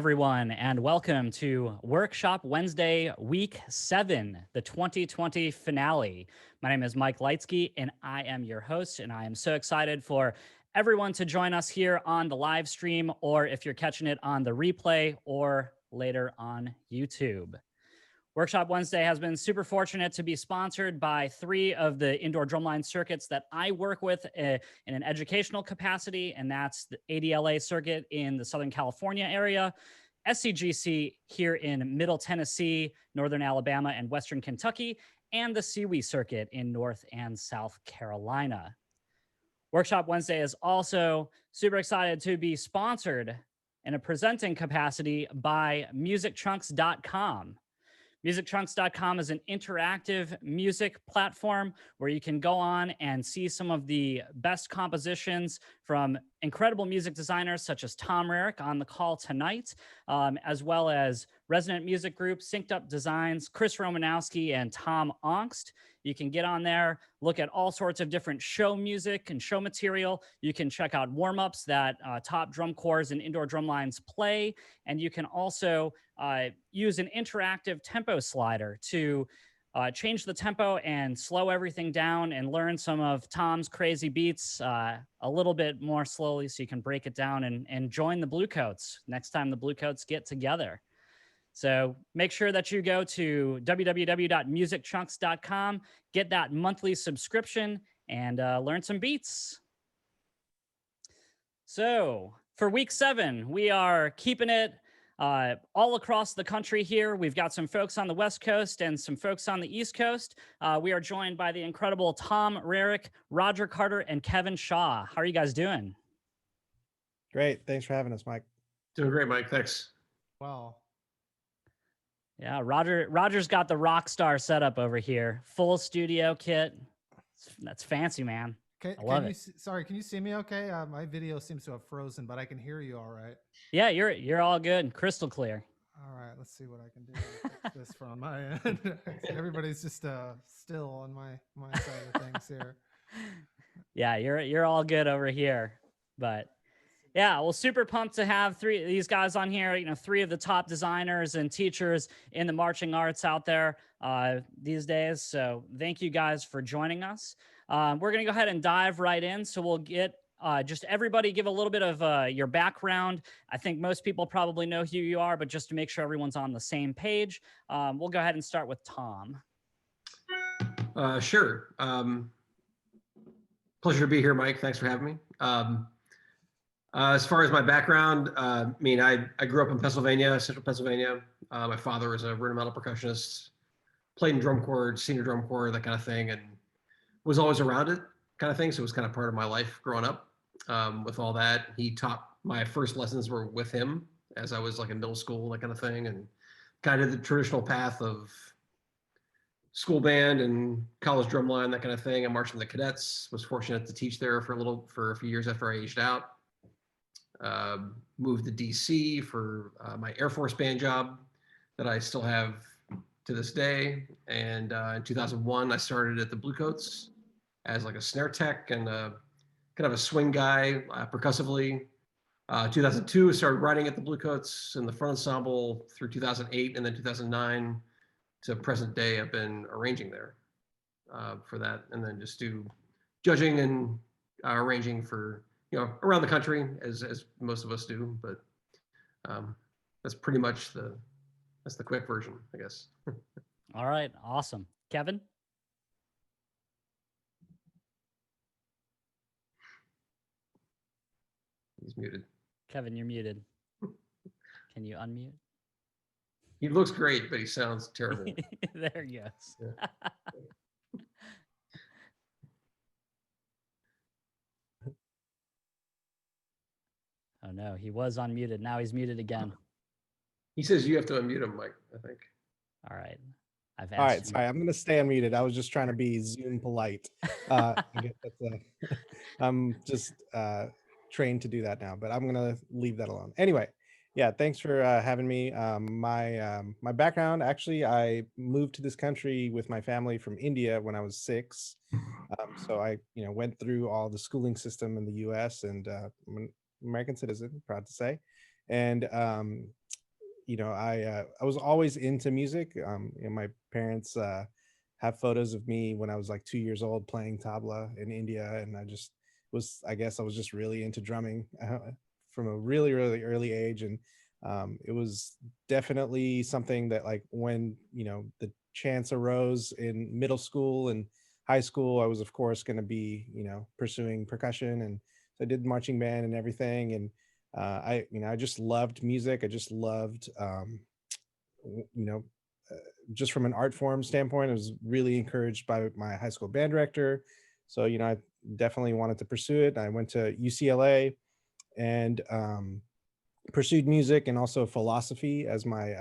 everyone, and welcome to Workshop Wednesday, Week 7, the 2020 finale. My name is Mike Leitzke, and I am your host, and I am so excited for everyone to join us here on the live stream, or if you're catching it on the replay, or later on YouTube. Workshop Wednesday has been super fortunate to be sponsored by 3 of the indoor drumline circuits that I work with in an educational capacity, and that's the ADLA circuit in the Southern California area, SCGC here in Middle Tennessee, Northern Alabama, and Western Kentucky, and the CWE circuit in North and South Carolina. Workshop Wednesday is also super excited to be sponsored in a presenting capacity by musicchunks.com. MusicChunks.com is an interactive music platform where you can go on and see some of the best compositions from incredible music designers such as Tom Rarick on the call tonight, as well as Resonant Music Group, Synced Up Designs, Chris Romanowski, and Tom Ongst. You can get on there, look at all sorts of different show music and show material. You can check out warm-ups that top drum corps and indoor drum lines play. And you can also use an interactive tempo slider to change the tempo and slow everything down and learn some of Tom's crazy beats a little bit more slowly so you can break it down and join the Bluecoats next time the Bluecoats get together. So make sure that you go to www.musicchunks.com, get that monthly subscription, and learn some beats. So for week 7, we are keeping it all across the country here. We've got some folks on the West Coast and some folks on the East Coast. We are joined by the incredible Tom Rarick, Roger Carter, and Kevin Shah. How are you guys doing? Great. Thanks for having us, Mike. Doing great, Mike. Thanks. Wow. Yeah, Roger's got the rock star setup over here. Full studio kit. That's fancy, man. I love it. Sorry, can you see me okay? My video seems to have frozen, but I can hear you all right. Yeah, you're all good. Crystal clear. All right, let's see what I can do to fix this from my end. Everybody's just still on my side of things here. Yeah, you're all good over here. But yeah, well, super pumped to have 3 of these guys on here. 3 of the top designers and teachers in the marching arts out there these days. So thank you guys for joining us. We're going to go ahead and dive right in. So we'll get just everybody give a little bit of your background. I think most people probably know who you are, but just to make sure everyone's on the same page, we'll go ahead and start with Tom. Sure. Pleasure to be here, Mike. Thanks for having me. As far as my background, I grew up in Pennsylvania, central Pennsylvania. My father was a rudimental percussionist, played in drum corps, senior drum corps, that kind of thing, and was always around it kind of thing. So it was kind of part of my life growing up with all that. He taught, my first lessons were with him as I was like in middle school, that kind of thing, and kind of the traditional path of school band and college drumline, that kind of thing. I marched in the cadets, was fortunate to teach there for a few years after I aged out. Moved to DC for my Air Force band job that I still have to this day. And in 2001, I started at the Bluecoats as like a snare tech and kind of a swing guy percussively. 2002, I started writing at the Bluecoats in the front ensemble through 2008, and then 2009 to present day, I've been arranging there for that, and then just do judging and arranging for around the country as most of us do, but that's pretty much that's the quick version, I guess. All right, awesome. Kevin? He's muted. Kevin, you're muted. Can you unmute? He looks great, but he sounds terrible. There he goes. Yeah. Oh no, he was unmuted. Now he's muted again. He says you have to unmute him, Mike, I think. All right. All right, sorry, I'm going to stay unmuted. I was just trying to be Zoom polite. I guess I'm just trained to do that now, but I'm going to leave that alone. Anyway, yeah, thanks for having me. My background, actually, I moved to this country with my family from India when I was 6. So I, went through all the schooling system in the U.S. and I'm an American citizen, proud to say. And I was always into music. My parents have photos of me when I was like 2 years old playing tabla in India, and I guess I was just really into drumming from a really, really early age. And it was definitely something that, like, when the chance arose in middle school and high school, I was of course going to be pursuing percussion, and so I did marching band and everything. And I just loved music. I just loved w- you know uh, just from an art form standpoint, I was really encouraged by my high school band director. So I definitely wanted to pursue it. I went to UCLA and pursued music and also philosophy as my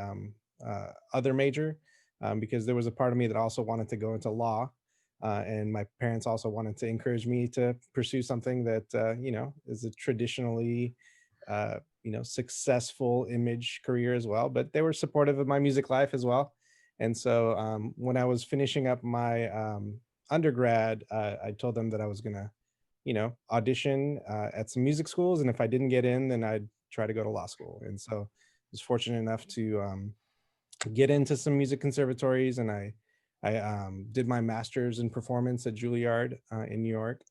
other major, because there was a part of me that also wanted to go into law. And my parents also wanted to encourage me to pursue something that is a traditionally successful image career as well. But they were supportive of my music life as well. And so when I was finishing up my undergrad, I told them that I was gonna audition at some music schools, and if I didn't get in, then I'd try to go to law school. And so I was fortunate enough to get into some music conservatories, and I did my master's in performance at Juilliard in New York.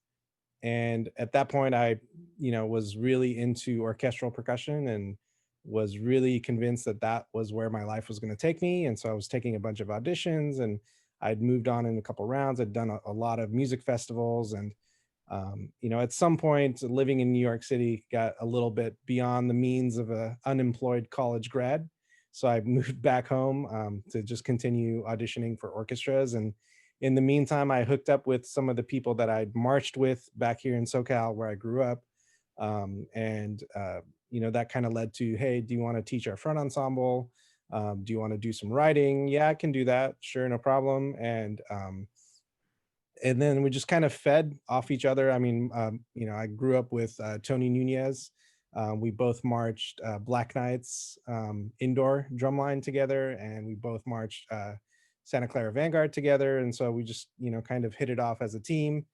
And at that point, I was really into orchestral percussion and was really convinced that that was where my life was going to take me. And so I was taking a bunch of auditions, and I'd moved on in a couple rounds. I'd done a lot of music festivals, and at some point, living in New York City got a little bit beyond the means of a unemployed college grad. So I moved back home to just continue auditioning for orchestras. And in the meantime, I hooked up with some of the people that I'd marched with back here in SoCal, where I grew up. That kind of led to, hey, do you want to teach our front ensemble? Do you want to do some writing? Yeah, I can do that. Sure, no problem. And then we just kind of fed off each other. I mean, I grew up with Tony Nunez. We both marched Black Knights indoor drumline together, and we both marched Santa Clara Vanguard together. And so we just, kind of hit it off as a team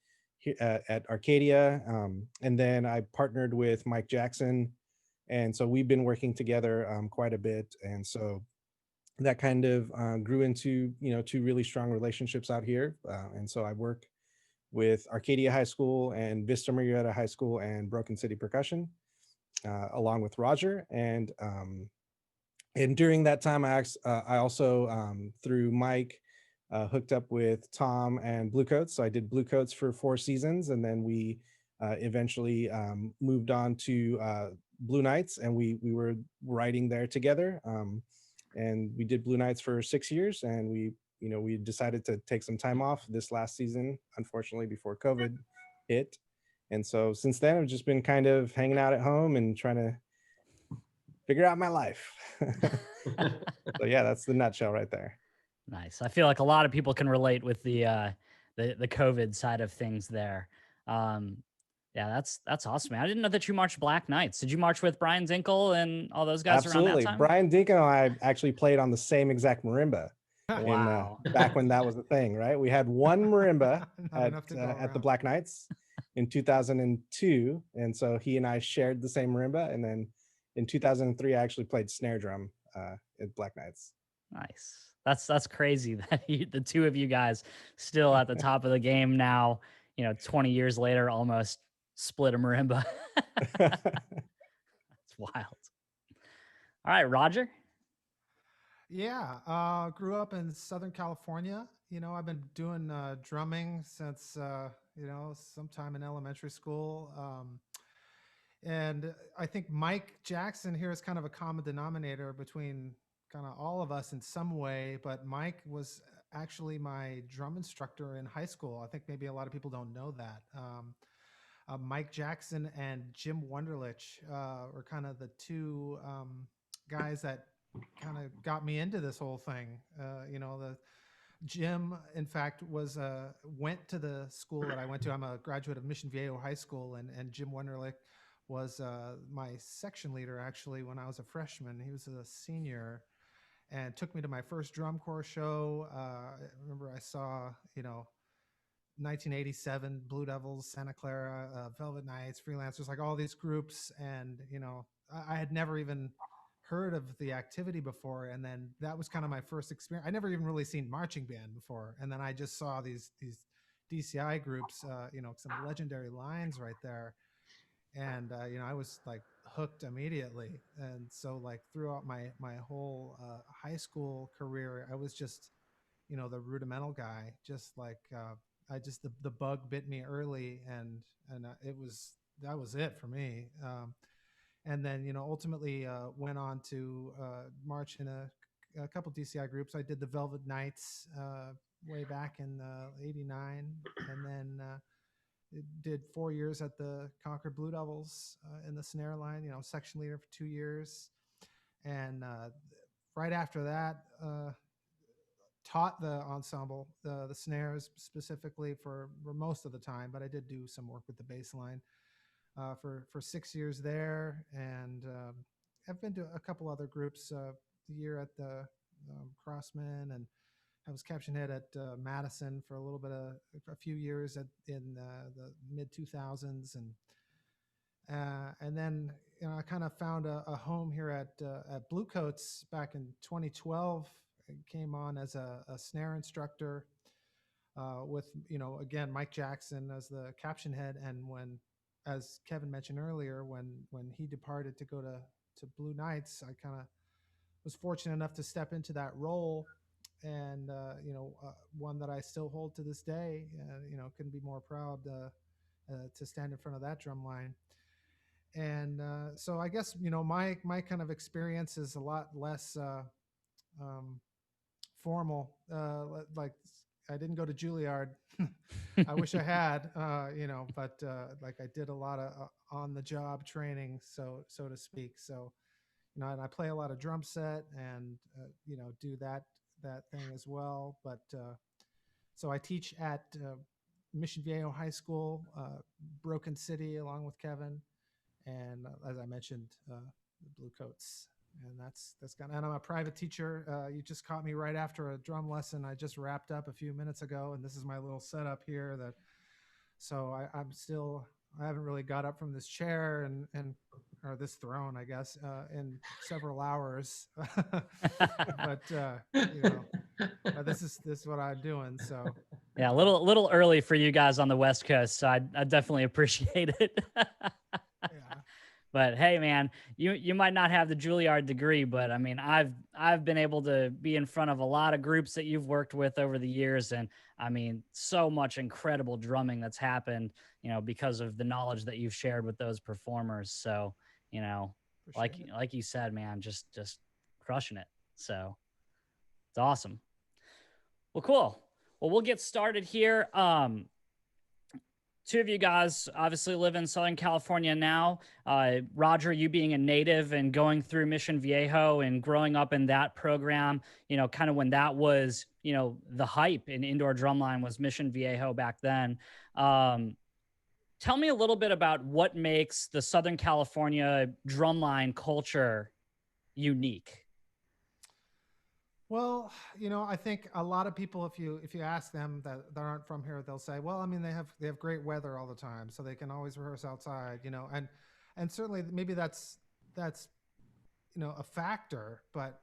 at Arcadia. And then I partnered with Mike Jackson. And so we've been working together quite a bit. And so that kind of grew into two really strong relationships out here. And so I work with Arcadia High School and Vista Marietta High School and Broken City Percussion, along with Roger. And during that time, I also through Mike hooked up with Tom and Bluecoats. So I did Bluecoats for 4 seasons, and then we eventually moved on to Blue Knights, and we were writing there together. And we did Blue Knights for 6 years, and we decided to take some time off this last season, unfortunately, before COVID hit. And so since then, I've just been kind of hanging out at home and trying to figure out my life. So yeah, that's the nutshell right there. Nice. I feel like a lot of people can relate with the COVID side of things there. Yeah, that's awesome, man. I didn't know that you marched Black Knights. Did you march with Brian Dinkle and all those guys around that Absolutely. time? Brian Deacon and I actually played on the same exact marimba Wow. back when that was a thing, right? We had one marimba Not enough to go at the around. Black Knights in 2002. And so he and I shared the same marimba. And then in 2003, I actually played snare drum at Black Knights. Nice. That's crazy that the two of you guys still at the top of the game now, 20 years later, almost split a marimba. That's wild. All right, Roger. Yeah, grew up in Southern California. I've been doing drumming since sometime in elementary school. And I think Mike Jackson here is kind of a common denominator between kind of all of us in some way. But Mike was actually my drum instructor in high school. I think maybe a lot of people don't know that. Mike Jackson and Jim Wunderlich were kind of the two guys that kind of got me into this whole thing. The Jim, in fact, went to the school that I went to. I'm a graduate of Mission Viejo High School, and Jim Wunderlich was my section leader actually when I was a freshman. He was a senior, and took me to my first drum corps show. I remember I saw 1987 Blue Devils, Santa Clara, Velvet Knights, Freelancers, like all these groups, and I had never even heard of the activity before, and then that was kind of my first experience. I never even really seen marching band before, and then I just saw these DCI groups, some legendary lines right there, and I was like hooked immediately. And so like throughout my whole high school career, I was just the rudimental guy, just like the bug bit me early, and that was it for me. And then ultimately went on to march in a couple DCI groups. I did the Velvet Knights way back in '89, and then did 4 years at the Concord Blue Devils in the snare line. Section leader for 2 years, and right after that, taught the ensemble the snares specifically for most of the time, but I did do some work with the bass line for 6 years there, and I've been to a couple other groups. The year at the Crossman, and I was caption head at Madison for a few years in the mid 2000s, and then I kind of found a home here at Bluecoats back in 2012. I came on as a snare instructor with again Mike Jackson as the caption head, and when, as Kevin mentioned earlier, when he departed to go to Blue Knights, I kind of was fortunate enough to step into that role, and one that I still hold to this day. Couldn't be more proud to stand in front of that drum line. And so I guess my kind of experience is a lot less formal. Like I didn't go to Juilliard. I wish I had, but like I did a lot of on the job training, so to speak. So, and I play a lot of drum set and do that thing as well. But so I teach at Mission Viejo High School, Broken City, along with Kevin, and as I mentioned, the Bluecoats. And that's kind of, and I'm a private teacher. You just caught me right after a drum lesson I just wrapped up a few minutes ago, and this is my little setup here. So I haven't really got up from this chair or this throne, I guess, in several hours. But this is what I'm doing. So yeah, a little early for you guys on the West Coast, so I definitely appreciate it. yeah. But hey, man, you might not have the Juilliard degree, but I mean, I've been able to be in front of a lot of groups that you've worked with over the years, and I mean, so much incredible drumming that's happened, because of the knowledge that you've shared with those performers. So, like you said, man, just crushing it. So it's awesome. Well, cool. Well, we'll get started here. Two of you guys obviously live in Southern California now. Roger, you being a native and going through Mission Viejo and growing up in that program, kind of when that was, the hype in indoor drumline was Mission Viejo back then. Tell me a little bit about what makes the Southern California drumline culture unique. Well, I think a lot of people, if you ask them that aren't from here, they'll say, well, I mean, they have great weather all the time, so they can always rehearse outside, and certainly maybe that's a factor, but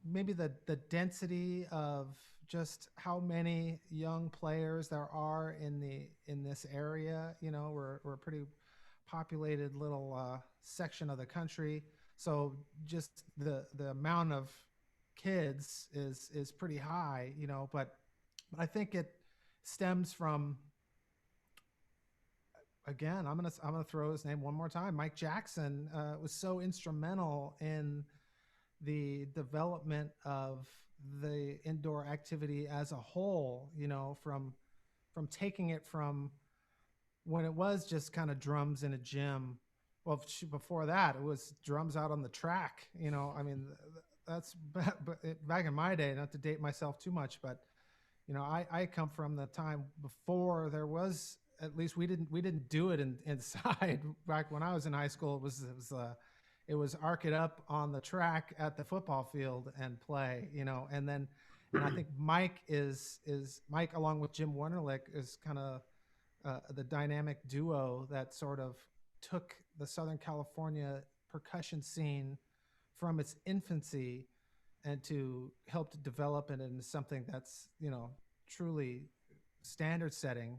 maybe the density of just how many young players there are in this area. We're a pretty populated little section of the country, so just the amount of kids is pretty high, but I think it stems from, again, I'm gonna throw his name one more time. Mike Jackson was so instrumental in the development of the indoor activity as a whole, from taking it from when it was just kind of drums in a gym. Well, before that, it was drums out on the track. I mean, that's back in my day, not to date myself too much, but I come from the time before there was, at least we didn't do it inside. Back when I was in high school, it was arc it up on the track at the football field and play, and I think Mike Mike, along with Jim Wunderlich, is kind of the dynamic duo that sort of took the Southern California percussion scene from its infancy and to help to develop it into something that's, truly standard setting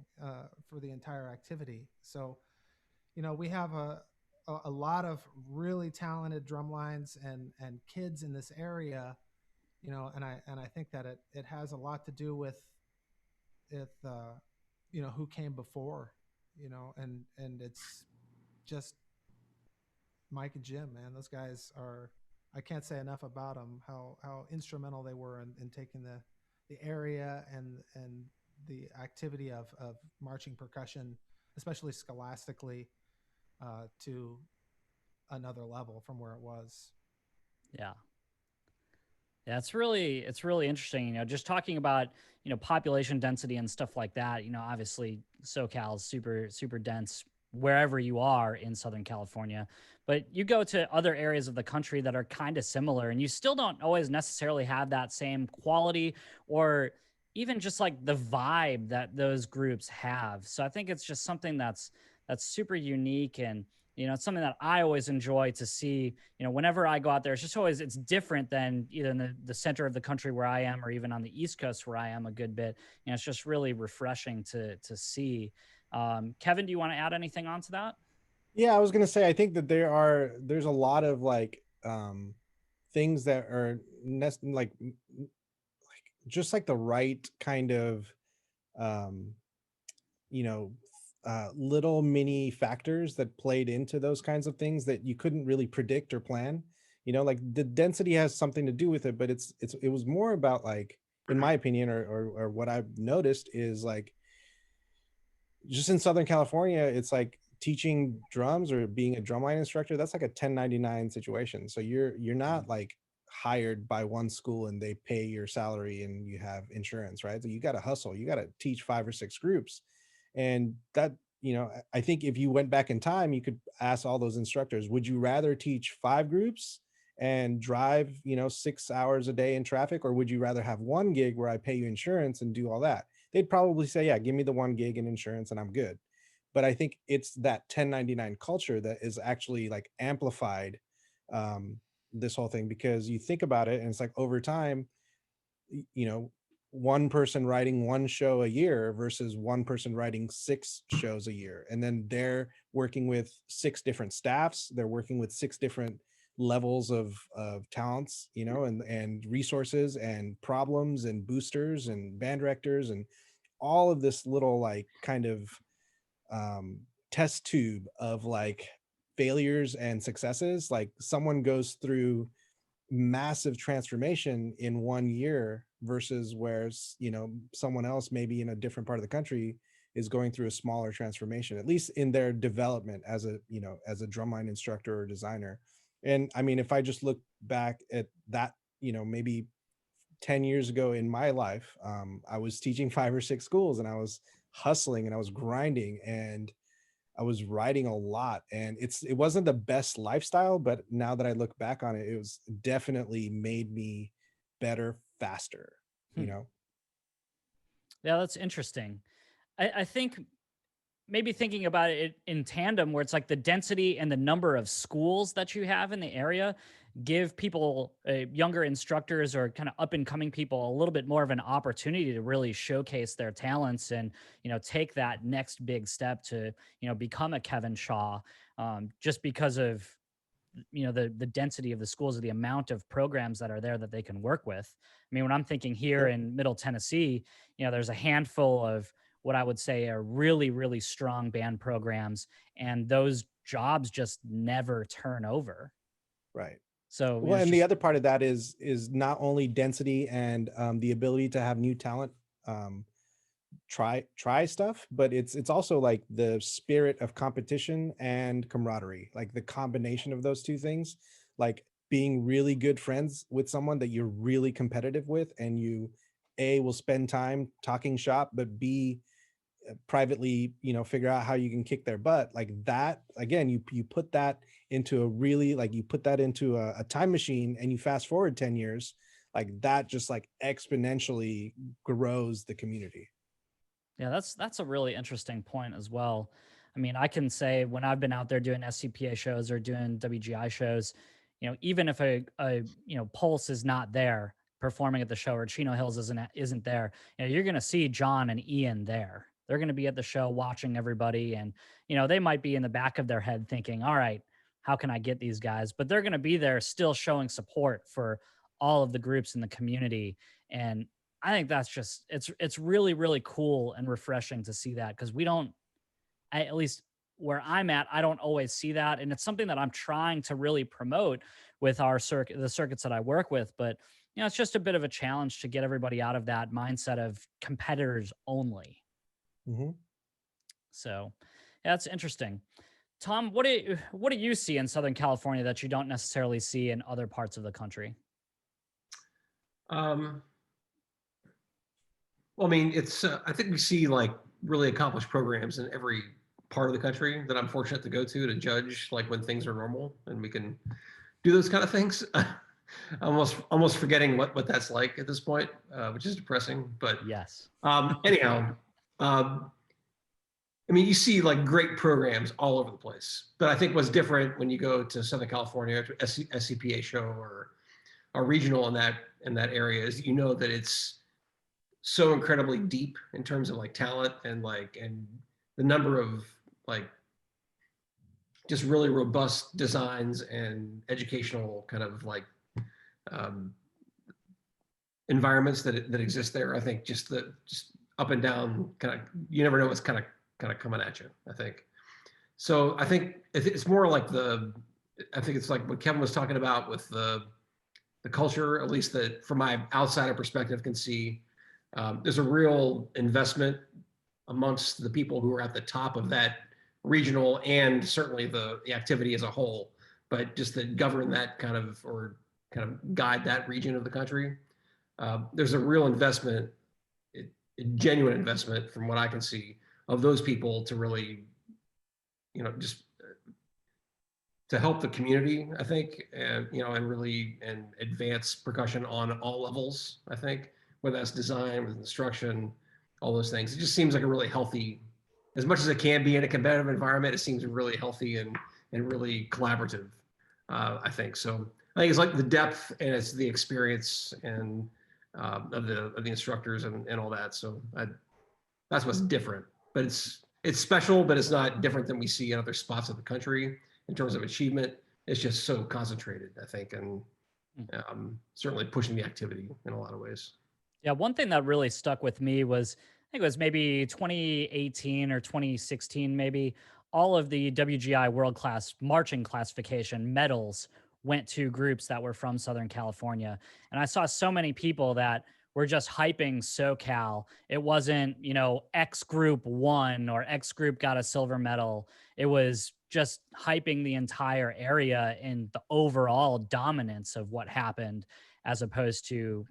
for the entire activity. So, we have a lot of really talented drum lines and kids in this area, and I think that it has a lot to do with who came before, and it's just Mike and Jim, man. Those guys are, I can't say enough about them, how instrumental they were in taking the area and the activity of marching percussion, especially scholastically, to another level from where it was. Yeah. Yeah, it's really interesting, just talking about, population density and stuff like that. Obviously SoCal is super dense wherever you are in Southern California, but you go to other areas of the country that are kind of similar and you still don't always necessarily have that same quality or even just like the vibe that those groups have. So I think it's just something that's super unique, and it's something that I always enjoy to see. Whenever I go out there, it's different than either in the center of the country where I am or even on the East Coast where I am a good bit. It's just really refreshing to see. Kevin, do you want to add anything onto that? Yeah, I was gonna say, I think that there's a lot of like things that are like just like the right kind of um you know little mini factors that played into those kinds of things that you couldn't really predict or plan. Like the density has something to do with it, but it was more about, like, in my opinion, or what I've noticed is, like, just in Southern California, it's like teaching drums or being a drumline instructor, that's like a 1099 situation. So you're not like hired by one school and they pay your salary and you have insurance, right? So you got to hustle, you got to teach 5 or 6 groups. And that, I think if you went back in time, you could ask all those instructors, would you rather teach 5 groups and drive 6 hours a day in traffic, or would you rather have one gig where I pay you insurance and do all that? They'd probably say, yeah, give me the 1 gig in insurance and I'm good. But I think it's that 1099 culture that is actually like amplified this whole thing, because you think about it and it's like over time, you know, one person writing 1 show a year versus one person writing 6 shows a year. And then they're working with 6 different staffs. They're working with 6 different levels of talents, and resources and problems and boosters and band directors and all of this little, like, kind of test tube of like failures and successes. Like someone goes through massive transformation in 1 year versus where someone else maybe in a different part of the country is going through a smaller transformation, at least in their development as a drumline instructor or designer. And I mean, if I just look back at that, maybe 10 years ago in my life, I was teaching 5 or 6 schools and I was hustling and I was grinding and I was writing a lot, and it wasn't the best lifestyle, but now that I look back on it, it was definitely made me better faster, Yeah, that's interesting. I think maybe thinking about it in tandem, where it's like the density and the number of schools that you have in the area give people, younger instructors or kind of up and coming people, a little bit more of an opportunity to really showcase their talents and, take that next big step to, become a Kevin Shah, just because of, the density of the schools, or the amount of programs that are there that they can work with. I mean, when I'm thinking here in Middle Tennessee, there's a handful of what I would say are really, really strong band programs, and those jobs just never turn over. Right. So, Well, and the other part of that is not only density and the ability to have new talent try stuff, but it's also like the spirit of competition and camaraderie, like the combination of those 2 things, like being really good friends with someone that you're really competitive with, and you will spend time talking shop, but B, privately, figure out how you can kick their butt. Like that, again, you put that into a time machine and you fast forward 10 years, like that just like exponentially grows the community. Yeah, that's a really interesting point as well. I mean, I can say when I've been out there doing SCPA shows or doing WGI shows, even if a Pulse is not there performing at the show, or Chino Hills isn't there, you're going to see John and Ian there. They're going to be at the show watching everybody. And, they might be in the back of their head thinking, all right, how can I get these guys? But they're going to be there still showing support for all of the groups in the community. And I think that's just, it's really, really cool and refreshing to see that, because at least where I'm at, I don't always see that. And it's something that I'm trying to really promote with the circuits that I work with. But, it's just a bit of a challenge to get everybody out of that mindset of competitors only. Mm-hmm. So yeah, that's interesting. Tom, what do you see in Southern California that you don't necessarily see in other parts of the country? Well, I mean, it's I think we see like really accomplished programs in every part of the country that I'm fortunate to go to judge, like when things are normal and we can do those kind of things. almost forgetting what that's like at this point, which is depressing. But yes. Anyhow, I mean, you see like great programs all over the place. But I think what's different when you go to Southern California, to SCPA show or a regional in that area, is that it's so incredibly deep in terms of like talent and the number of like just really robust designs and educational kind of like environments that exist there. I think just up and down kind of, you never know what's kind of coming at you, I think. So I think it's more like I think it's like what Kevin was talking about with the culture, at least that from my outsider perspective can see. There's a real investment amongst the people who are at the top of that regional and certainly the activity as a whole, but just that govern that kind of guide that region of the country. There's a real investment, a genuine investment from what I can see of those people to really, just to help the community, I think, and really advance percussion on all levels, I think, whether that's design, with instruction, all those things. It just seems like a really healthy, as much as it can be in a competitive environment, it seems really healthy and really collaborative, I think. So I think it's like the depth and it's the experience and of the instructors and all that. So that's what's different, but it's special, but it's not different than we see in other spots of the country in terms of achievement. It's just so concentrated, I think, and certainly pushing the activity in a lot of ways. Yeah, one thing that really stuck with me was, I think it was maybe 2018 or 2016, maybe, all of the WGI World Class Marching Classification medals went to groups that were from Southern California. And I saw so many people that were just hyping SoCal. It wasn't, X group won or X group got a silver medal. It was just hyping the entire area in the overall dominance of what happened, as opposed to,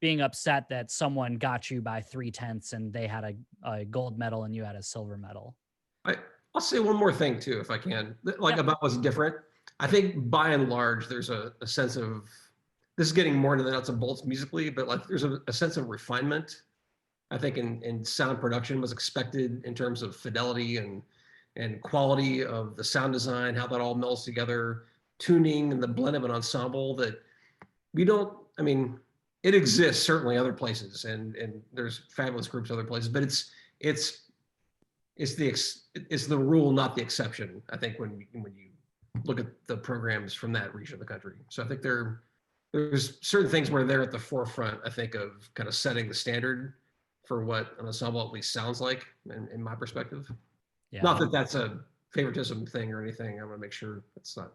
being upset that someone got you by 3/10 and they had a gold medal and you had a silver medal. I'll say one more thing too, if I can, about what's different. I think by and large, there's a sense of, this is getting more into the nuts and bolts musically, but like there's a sense of refinement, I think, in sound production was expected in terms of fidelity and quality of the sound design, how that all melds together, tuning and the blend of an ensemble that we don't, I mean, it exists certainly other places and there's fabulous groups other places, but it's the rule, not the exception, I think, when you look at the programs from that region of the country. So I think there's certain things where they're at the forefront, I think, of kind of setting the standard for what an ensemble at least sounds like, in my perspective. Yeah. Not that that's a favoritism thing or anything. I want to make sure that's not,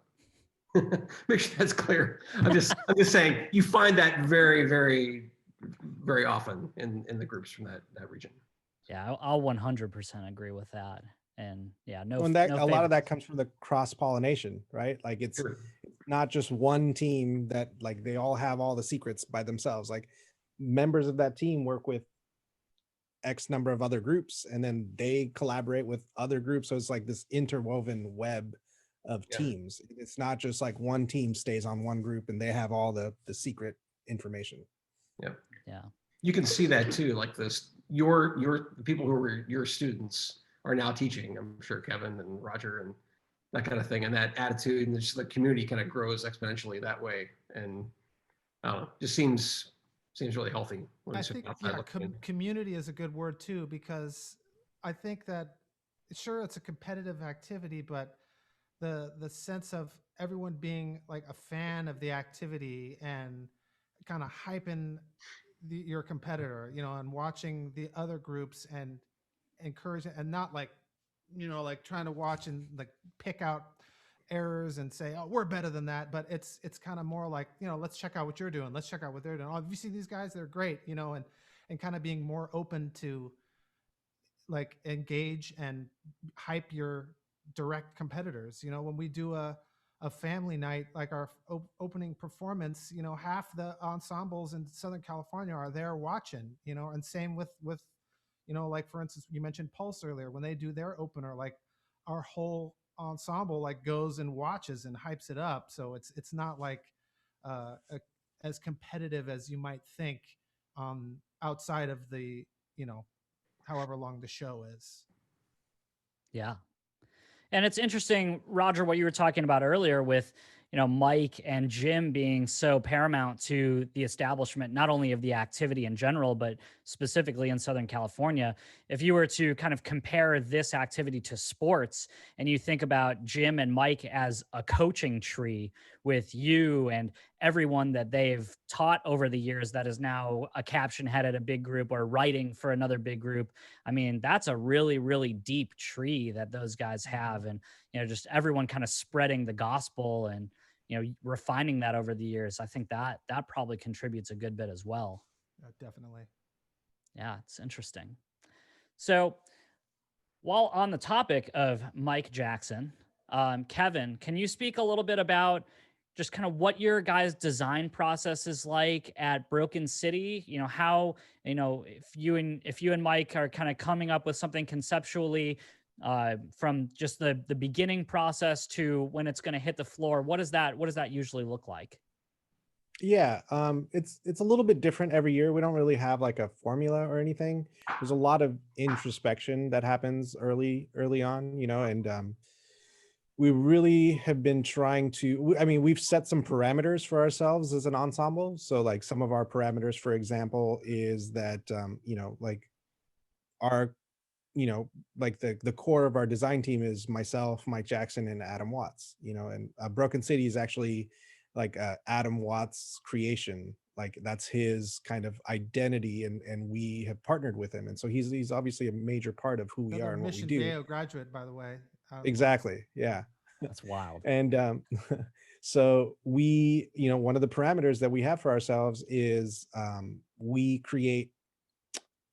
make sure that's clear. I'm just saying you find that very, very, very often in the groups from that region. Yeah, I'll 100% agree with that. And yeah, a lot of that comes from the cross-pollination, right? Like it's not just one team that like they all have all the secrets by themselves. Like members of that team work with X number of other groups and then they collaborate with other groups. So it's like this interwoven web of teams. It's not just like one team stays on one group and they have all the secret information. Yeah. You can see that too. Like this, the people who were your students are now teaching. I'm sure Kevin and Roger and that kind of thing, and that attitude, and just the community kind of grows exponentially that way. And I don't know, just seems really healthy. When I you sort think, of outside yeah, looking in. community is a good word too, because I think that sure it's a competitive activity, but the sense of everyone being like a fan of the activity and kind of hyping your competitor, you know, and watching the other groups and encouraging, and not like, you know, like trying to watch and like pick out errors and say, oh, we're better than that. But it's kind of more like, you know, let's check out what you're doing. Let's check out what they're doing. Oh, have you seen these guys? They're great, you know, and kind of being more open to like engage and hype your direct competitors. You know, when we do a family night, like our opening performance, you know, half the ensembles in Southern California are there watching, you know, and same with, you know, like for instance, you mentioned Pulse earlier, when they do their opener, like our whole ensemble like goes and watches and hypes it up. So it's not like as competitive as you might think outside of the, you know, however long the show is. Yeah. And it's interesting, Roger, what you were talking about earlier with, you know, Mike and Jim being so paramount to the establishment, not only of the activity in general, but specifically in Southern California. If you were to kind of compare this activity to sports and you think about Jim and Mike as a coaching tree with you and everyone that they've taught over the years that is now a caption head at a big group or writing for another big group. I mean, that's a really, really deep tree that those guys have. And, you know, just everyone kind of spreading the gospel and, you know, refining that over the years. I think that probably contributes a good bit as well. Definitely. Yeah, it's interesting. So while on the topic of Mike Jackson, Kevin, can you speak a little bit about just kind of what your guys' design process is like at Broken City? You know, how, you know, if you and Mike are kind of coming up with something conceptually from just the beginning process to when it's going to hit the floor, what does that usually look like? Yeah, it's a little bit different every year. We don't really have like a formula or anything. There's a lot of introspection that happens early on, you know, and we really have been trying to, I mean, we've set some parameters for ourselves as an ensemble. So like some of our parameters, for example, is that you know, like our, you know, like the core of our design team is myself, Mike Jackson, and Adam Watts, you know, and Broken City is actually like Adam Watts' creation. Like that's his kind of identity, and we have partnered with him, and so he's obviously a major part of who we Another are and what we Mission do. Viejo graduate, by the way. Exactly, yeah. That's wild. And so we, you know, one of the parameters that we have for ourselves is we create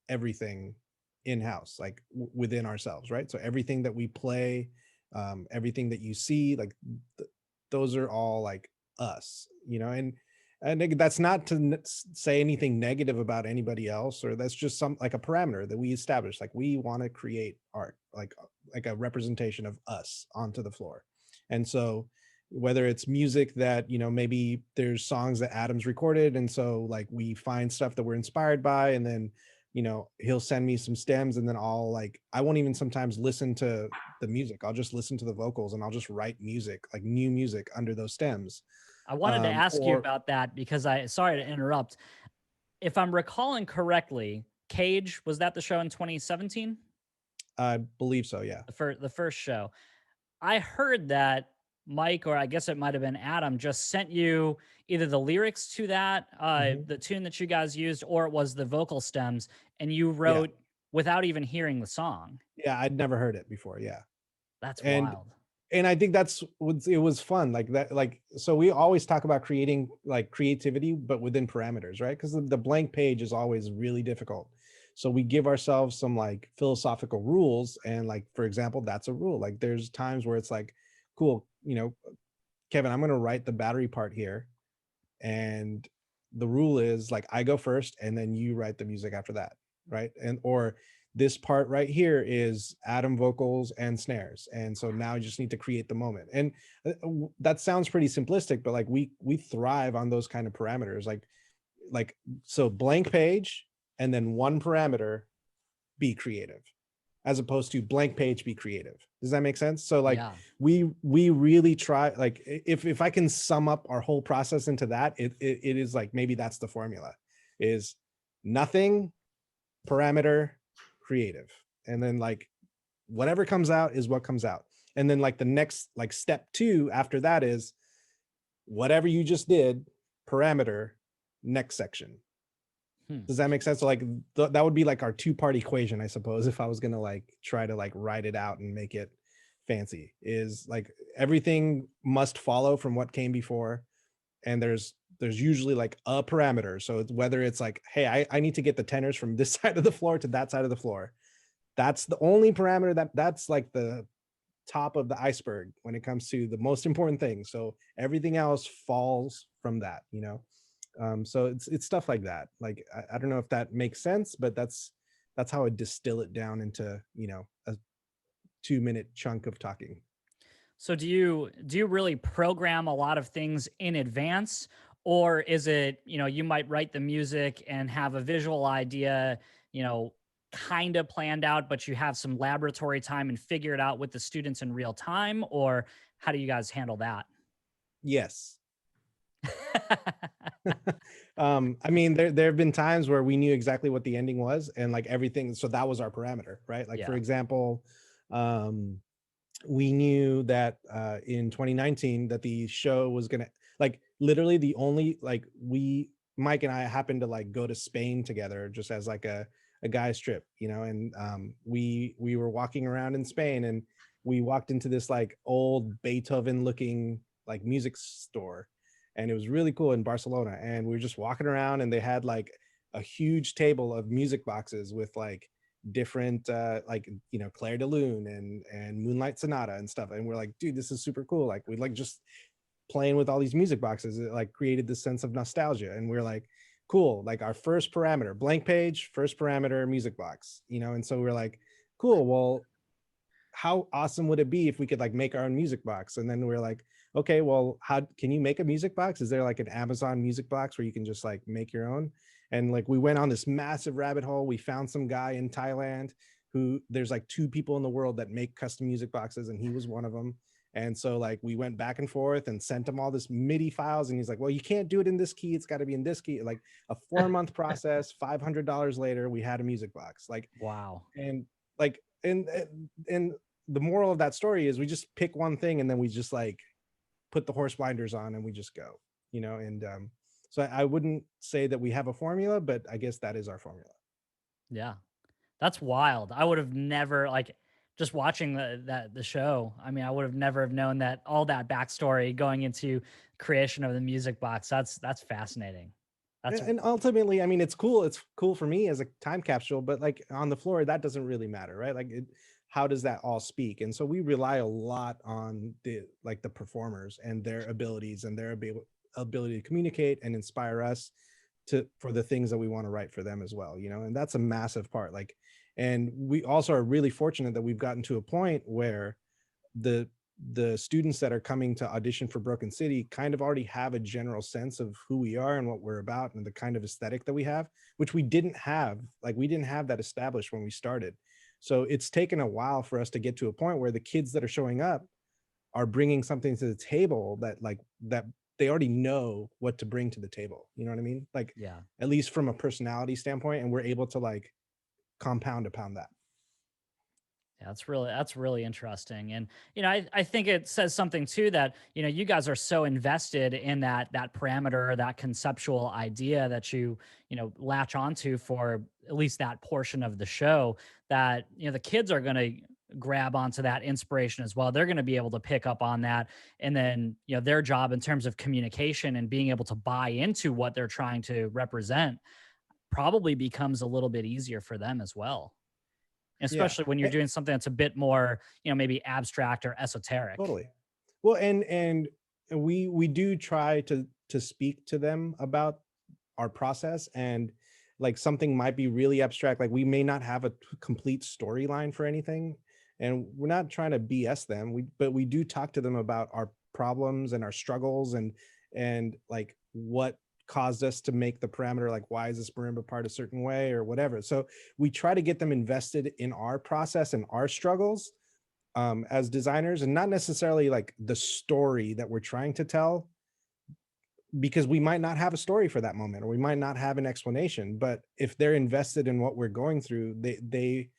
everything in-house, like within ourselves, right? So everything that we play, everything that you see, like those are all like us, you know. And that's not to say anything negative about anybody else, or that's just some like a parameter that we establish. Like we want to create art, like a representation of us onto the floor. And so whether it's music that, you know, maybe there's songs that Adam's recorded, and so like we find stuff that we're inspired by, and then, you know, he'll send me some stems, and then I'll like, I won't even sometimes listen to the music. I'll just listen to the vocals, and I'll just write music, like new music under those stems. I wanted to ask you Or about that because sorry to interrupt. If I'm recalling correctly, Cage, was that the show in 2017? I believe so, yeah. The first show. I heard that Mike, or I guess it might have been Adam, just sent you either the lyrics to that, the tune that you guys used, or it was the vocal stems, and you wrote without even hearing the song. Yeah, I'd never heard it before. Yeah. That's and wild. and I think that's what it was fun, like that. Like, so we always talk about creating like creativity but within parameters, right? Because the blank page is always really difficult. So we give ourselves some like philosophical rules, and like, for example, that's a rule. Like there's times where it's like, cool, you know, Kevin, I'm going to write the battery part here, and the rule is like I go first and then you write the music after that, right? And or this part right here is Adam vocals and snares, and so now you just need to create the moment. And that sounds pretty simplistic, but like we thrive on those kind of parameters, like so blank page and then one parameter, be creative. as opposed to blank page, be creative. Does that make sense? So like Yeah. we really try, like if I can sum up our whole process into that, it is like, maybe that's the formula, is nothing, parameter, creative. And then like whatever comes out is what comes out. And then like the next, like step 2 after that is whatever you just did, parameter, next section. Does that make sense? So like that would be like our 2-part equation, I suppose, if I was gonna like try to like write it out and make it fancy, is like everything must follow from what came before. And there's usually like a parameter. So it's whether it's like, hey, I need to get the tenors from this side of the floor to that side of the floor. That's the only parameter that's like the top of the iceberg when it comes to the most important thing. So everything else falls from that, you know? So it's stuff like that. Like, I don't know if that makes sense, but that's how I distill it down into, you know, a 2-minute chunk of talking. So do you really program a lot of things in advance, or is it, you know, you might write the music and have a visual idea, you know, kind of planned out, but you have some laboratory time and figure it out with the students in real time, or how do you guys handle that? Yes. I mean, there have been times where we knew exactly what the ending was and like everything. So that was our parameter, right? Like, for Yeah. example, we knew that in 2019 that the show was gonna, like, literally the only, like, Mike and I happened to like go to Spain together just as like a guy's trip, you know, and we were walking around in Spain, and we walked into this like old Beethoven looking like music store, and it was really cool in Barcelona. And we were just walking around, and they had like a huge table of music boxes with like different like, you know, Claire de Lune and Moonlight Sonata and stuff. And we're like, dude, this is super cool. Like, we like just playing with all these music boxes. It like created this sense of nostalgia. And we're like, cool, like our first parameter, blank page, first parameter, music box, you know. And so we're like, cool, well, how awesome would it be if we could like make our own music box? And then we're like, okay, well, how can you make a music box? Is there like an Amazon music box where you can just like make your own? And like we went on this massive rabbit hole. We found some guy in Thailand who, there's like 2 people in the world that make custom music boxes, and he was one of them. And so like we went back and forth and sent him all this MIDI files, and he's like, well, you can't do it in this key, it's got to be in this key. Like a 4-month process, $500 later, we had a music box. Like, Wow. and like, and the moral of that story is we just pick one thing, and then we just like put the horse blinders on and we just go, you know. And so I wouldn't say that we have a formula, but I guess that is our formula. Yeah. That's wild. I would have never, like, just watching the show. I mean, I would have never have known that, all that backstory going into creation of the music box. That's fascinating. That's And ultimately, I mean, it's cool for me as a time capsule, but like on the floor, that doesn't really matter, right? Like, how does that all speak? And so we rely a lot on the performers and their abilities and their ability to communicate and inspire us for the things that we want to write for them as well, you know. And that's a massive part. Like, and we also are really fortunate that we've gotten to a point where the students that are coming to audition for Broken City kind of already have a general sense of who we are and what we're about and the kind of aesthetic that we have, which we didn't have. Like, we didn't have that established when we started. So it's taken a while for us to get to a point where the kids that are showing up are bringing something to the table that they already know what to bring to the table. You know what I mean? Like, yeah. at least from a personality standpoint, and we're able to like compound upon that. Yeah, that's really interesting. And, you know, I think it says something too, that, you know, you guys are so invested in that parameter, that conceptual idea that you know, latch onto for at least that portion of the show, that, you know, the kids are going to grab onto that inspiration as well. They're going to be able to pick up on that. And then, you know, their job in terms of communication and being able to buy into what they're trying to represent probably becomes a little bit easier for them as well, Yeah. especially when you're doing something that's a bit more, you know, maybe abstract or esoteric. Totally. Well, and we do try to speak to them about our process, and like something might be really abstract. Like, we may not have a complete storyline for anything, and we're not trying to BS them. But we do talk to them about our problems and our struggles and like what caused us to make the parameter, like why is this marimba part a certain way or whatever. So we try to get them invested in our process and our struggles as designers, and not necessarily like the story that we're trying to tell, because we might not have a story for that moment, or we might not have an explanation. But if they're invested in what we're going through, they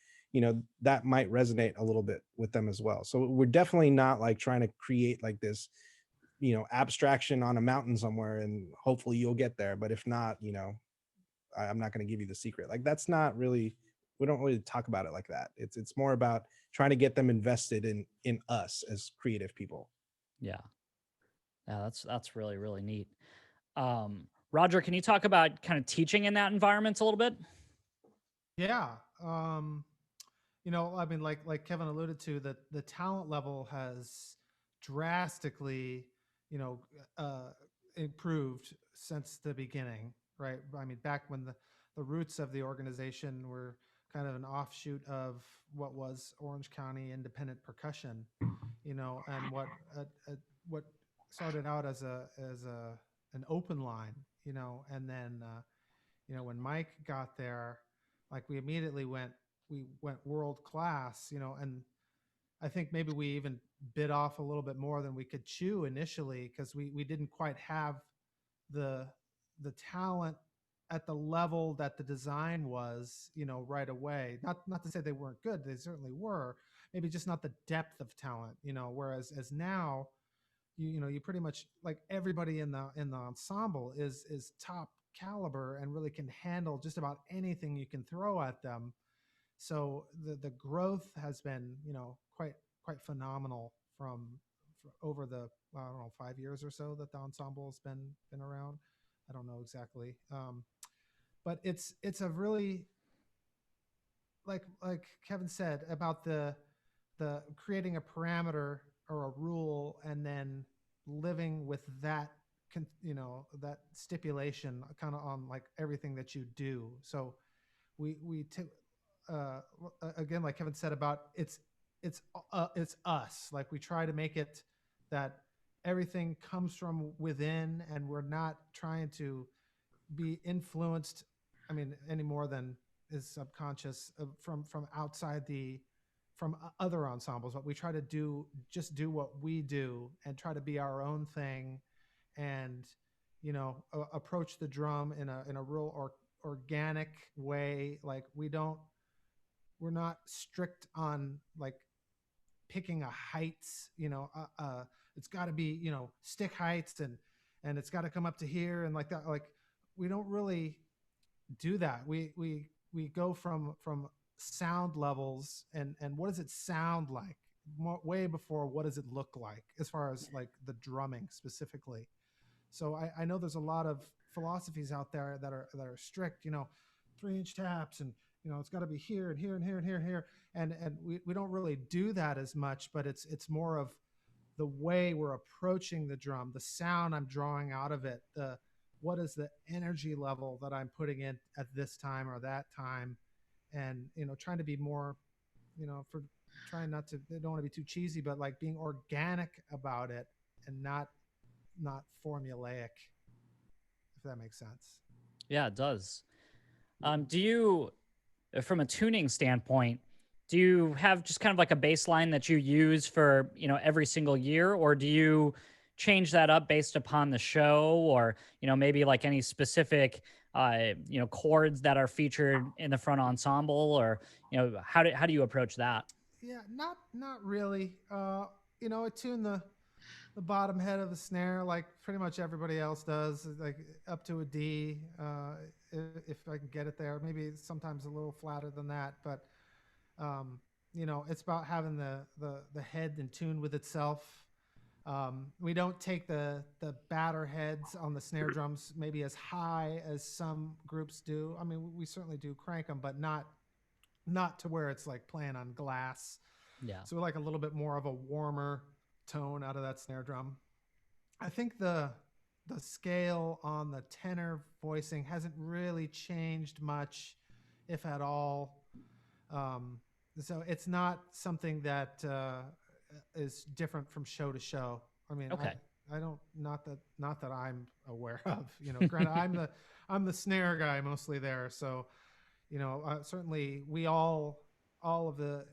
that might resonate a little bit with them as well. So we're definitely not like trying to create like this abstraction on a mountain somewhere and hopefully you'll get there, but if not, I'm not going to give you the secret. Like, that's not really, we don't really talk about it like that. It's more about trying to get them invested in us as creative people. Yeah, that's really, really neat. Roger, can you talk about kind of teaching in that environment a little bit? Yeah. I mean, like Kevin alluded to, that the talent level has drastically, improved since the beginning, right? I mean, back when the roots of the organization were kind of an offshoot of what was Orange County Independent Percussion, and what started out as an open line, and then when Mike got there, like we went world class, and I think maybe we even bit off a little bit more than we could chew initially, because we didn't quite have the talent at the level that the design was, right away. Not to say they weren't good, they certainly were. Maybe just not the depth of talent, whereas as now, you pretty much, like, everybody in the ensemble is top caliber and really can handle just about anything you can throw at them. So the growth has been, quite phenomenal over the, I don't know, 5 years or so that the ensemble has been around. I don't know exactly, but it's a really, like Kevin said about the creating a parameter or a rule, and then living with that that stipulation kind of on like everything that you do. So we again, like Kevin said about it's us. Like, we try to make it that everything comes from within, and we're not trying to be influenced, I mean, any more than is subconscious, from outside from other ensembles. But we try to just do what we do and try to be our own thing, and approach the drum in a real organic way. Like, we're not strict on like picking a heights, it's got to be, stick heights, and it's got to come up to here and like that. Like, we don't really do that. We go from sound levels, and what does it sound like, way before what does it look like, as far as like the drumming specifically. So I know there's a lot of philosophies out there that are strict, 3-inch taps, and it's got to be here and here and here and here and here, and we don't really do that as much. But it's more of the way we're approaching the drum, the sound I'm drawing out of it, what is the energy level that I'm putting in at this time or that time, and trying to be more, for trying not to, don't want to be too cheesy, but like being organic about it, and not formulaic, if that makes sense. Yeah, it does. Do you, from a tuning standpoint, do you have just kind of like a baseline that you use for, every single year, or do you change that up based upon the show, or, maybe like any specific, chords that are featured in the front ensemble, or, how do you approach that? Yeah, not really. I tune the bottom head of the snare like pretty much everybody else does, like up to a D, if I can get it there. Maybe sometimes a little flatter than that, but it's about having the head in tune with itself. We don't take the batter heads on the snare drums maybe as high as some groups do. I mean, we certainly do crank them, but not to where it's like playing on glass. Yeah. So we like a little bit more of a warmer tone out of that snare drum. I think the scale on the tenor voicing hasn't really changed much, if at all. So it's not something that is different from show to show. I mean, Okay. I don't, not that I'm aware of, granted, I'm the snare guy mostly there. So, certainly we all of the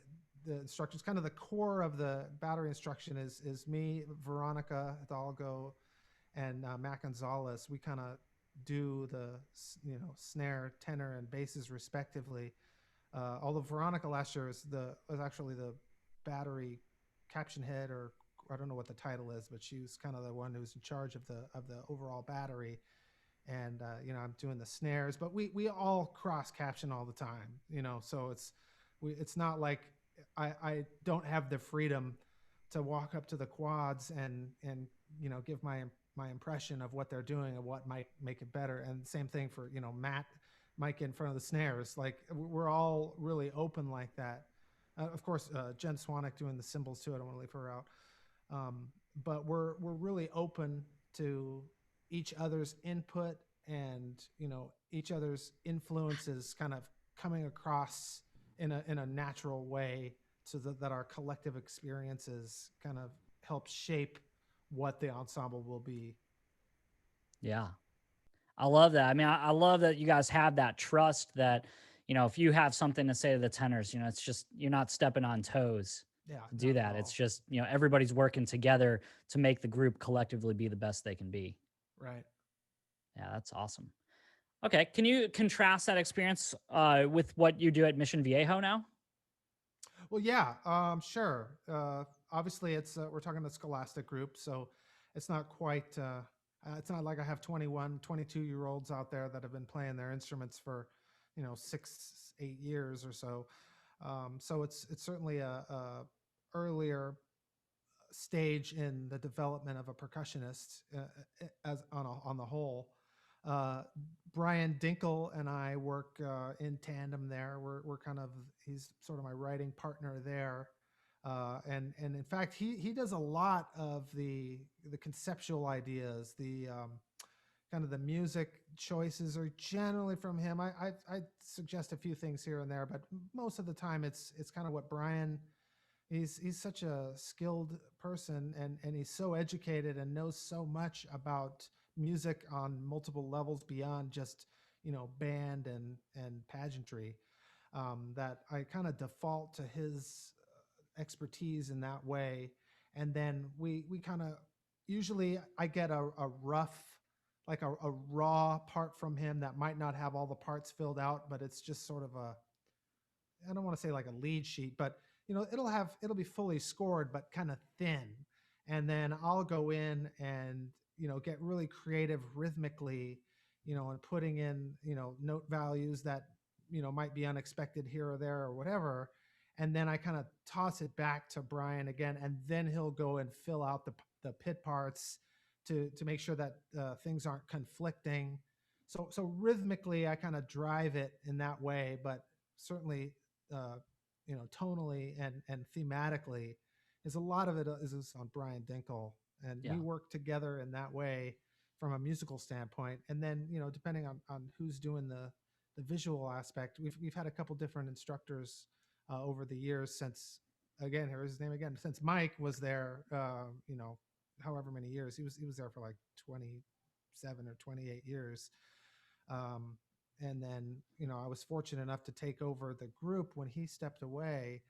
instructors, kind of the core of the battery instruction is me, Veronica Hidalgo, and Matt Gonzalez. We kind of do the, snare, tenor, and basses respectively. Although Veronica last year was actually the battery caption head, or I don't know what the title is, but she was kind of the one who was in charge of the overall battery. And I'm doing the snares, but we all cross caption all the time, so it's not like I don't have the freedom to walk up to the quads and give my impression of what they're doing and what might make it better. And same thing for Mike in front of the snares. Like, we're all really open like that. Of course, Jen Swanek doing the cymbals too. I don't want to leave her out. But we're really open to each other's input and each other's influences kind of coming across in a natural way, so that our collective experiences kind of help shape what the ensemble will be. Yeah. I love that. I mean, I love that you guys have that trust that, if you have something to say to the tenors, it's just, you're not stepping on toes to do that. It's just, everybody's working together to make the group collectively be the best they can be. Right. Yeah, that's awesome. Okay. Can you contrast that experience with what you do at Mission Viejo now? Well, yeah, sure. Obviously, we're talking the Scholastic group, so it's not quite. It's not like I have 21, 22-year-olds out there that have been playing their instruments for, 6, 8 years or so. So it's certainly a earlier stage in the development of a percussionist, as on the whole. Brian Dinkle and I work in tandem there. He's sort of my writing partner there. And in fact, he does a lot of the conceptual ideas, the kind of the music choices are generally from him. I suggest a few things here and there, but most of the time it's kind of what Brian. He's such a skilled person, and he's so educated and knows so much about music on multiple levels beyond just band and pageantry, that I kind of default to his expertise in that way. And then we kind of, usually I get a rough, like a raw part from him that might not have all the parts filled out, but it's just sort of I don't want to say like a lead sheet, but it'll be fully scored but kind of thin. And then I'll go in and get really creative rhythmically, and putting in note values that might be unexpected here or there or whatever. And then I kind of toss it back to Brian again, and then he'll go and fill out the pit parts to make sure that things aren't conflicting. So rhythmically I kind of drive it in that way, but certainly tonally and thematically, is a lot of it is on Brian Dinkle, and we work together in that way from a musical standpoint. And then depending on who's doing the visual aspect, we've had a couple different instructors over the years, since, again, here's his name again, since Mike was there, however many years he was there for, like 27 or 28 years. And then, I was fortunate enough to take over the group when he stepped away.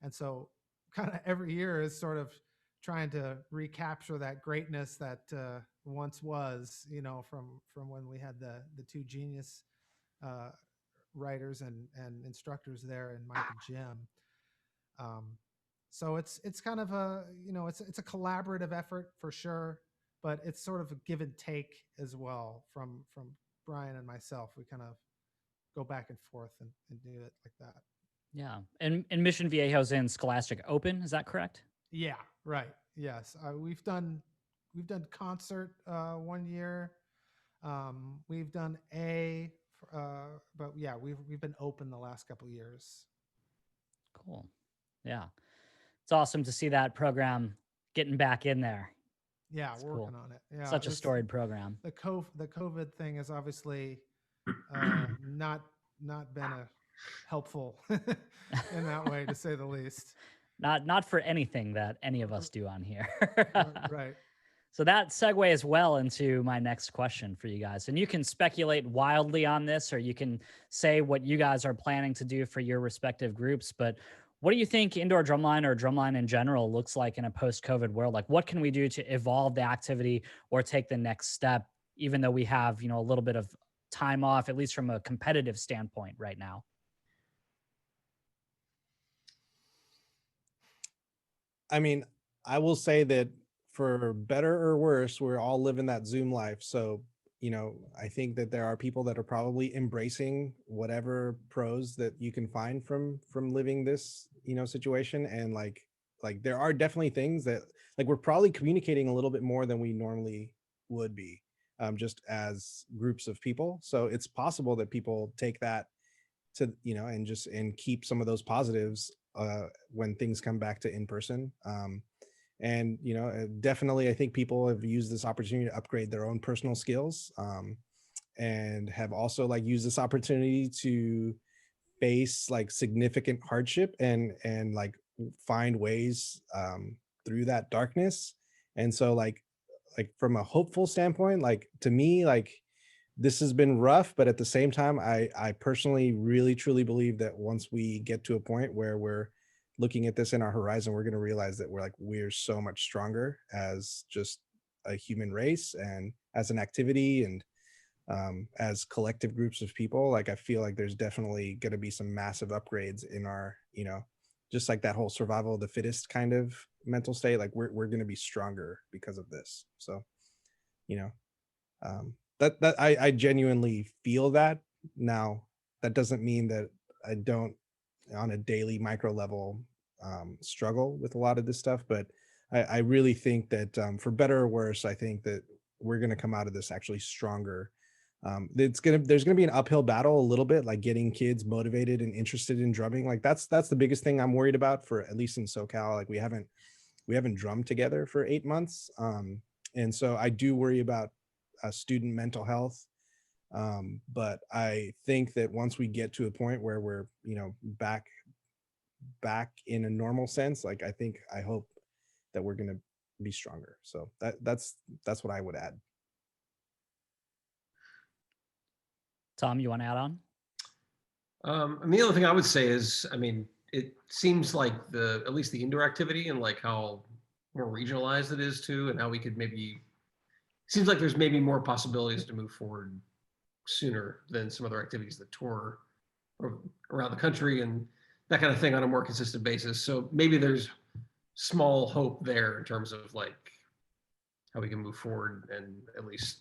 And so kind of every year is sort of trying to recapture that greatness that once was, from when we had the two genius writers and instructors there, and Mike and Jim. So it's kind of it's a collaborative effort for sure, but it's sort of a give and take as well from Brian and myself. We kind of go back and forth and do it like that. Yeah. And Mission Viejo's in Scholastic Open, is that correct? Yeah, right. Yes. We've done concert 1 year. We've done but yeah, we've been open the last couple of years. Cool. Yeah. It's awesome to see that program getting back in there. Yeah, we're working on it. Yeah, such a storied program. The COVID thing has obviously not been helpful in that way, to say the least. Not for anything that any of us do on here. Right. So that segues well into my next question for you guys. And you can speculate wildly on this, or you can say what you guys are planning to do for your respective groups. But what do you think indoor drumline or drumline in general looks like in a post-COVID world? Like, what can we do to evolve the activity or take the next step, even though we have, a little bit of time off, at least from a competitive standpoint right now? I mean, I will say that for better or worse, we're all living that Zoom life. So, I think that there are people that are probably embracing whatever pros that you can find from living this, situation. And like there are definitely things that like we're probably communicating a little bit more than we normally would be, just as groups of people. So it's possible that people take that to, and keep some of those positives when things come back to in person. And definitely I think people have used this opportunity to upgrade their own personal skills, and have also like used this opportunity to face like significant hardship and like find ways through that darkness. And so like from a hopeful standpoint, like to me, like this has been rough, but at the same time, I personally really truly believe that once we get to a point where we're looking at this in our horizon, we're going to realize that we're so much stronger as just a human race and as an activity, and as collective groups of people. Like I feel like there's definitely going to be some massive upgrades in our, just like that whole survival of the fittest kind of mental state. Like we're going to be stronger because of this. So, you know, that I genuinely feel that. Now that doesn't mean that I don't on a daily micro level struggle with a lot of this stuff, but I really think that for better or worse, I think that we're going to come out of this actually stronger. There's gonna be an uphill battle a little bit, like getting kids motivated and interested in drumming. Like that's the biggest thing I'm worried about, for at least in SoCal. Like we haven't drummed together for 8 months, and so I do worry about student mental health. But I think that once we get to a point where we're back in a normal sense, like I hope that we're gonna be stronger. So that's what I would add. Tom, you want to add on? And the other thing I would say is, I mean, it seems like at least the indoor activity and like how more regionalized it is too, and how we could maybe, seems like there's maybe more possibilities to move forward sooner than some other activities that tour around the country and that kind of thing on a more consistent basis. So maybe there's small hope there in terms of like how we can move forward and at least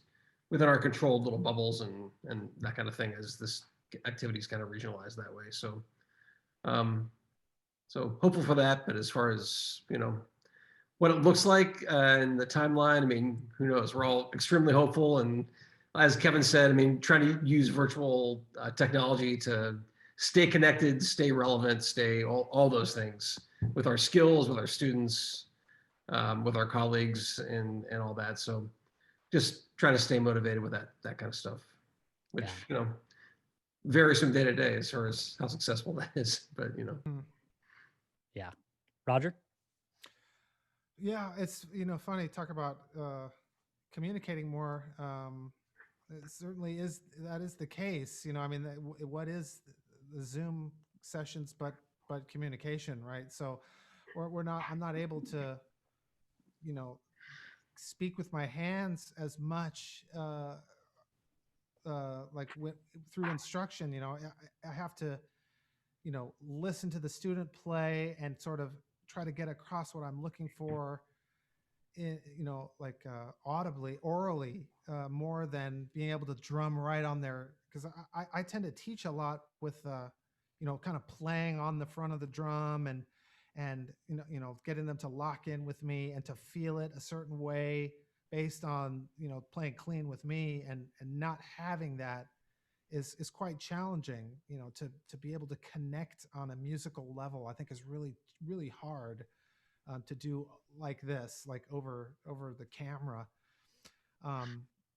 within our controlled little bubbles and that kind of thing, as this activity is kind of regionalized that way. So so hopeful for that. But as far as what it looks like in the timeline, I mean, who knows? We're all extremely hopeful, and as Kevin said, I mean, trying to use virtual technology to stay connected, stay relevant, stay all those things with our skills, with our students, with our colleagues, and all that. So just trying to stay motivated with that kind of stuff, which varies from day to day as far as how successful that is. But Yeah, Roger. Yeah, it's funny talk about communicating more. It certainly is, that is the case. I mean, what is the Zoom sessions but communication, right? So I'm not able to speak with my hands as much like through instruction. I have to listen to the student play and sort of try to get across what I'm looking for like audibly, orally, more than being able to drum right on there. Because I tend to teach a lot with kind of playing on the front of the drum and getting them to lock in with me and to feel it a certain way based on playing clean with me, and not having that is quite challenging. To be able to connect on a musical level, I think is really, really hard to do like this, like over the camera.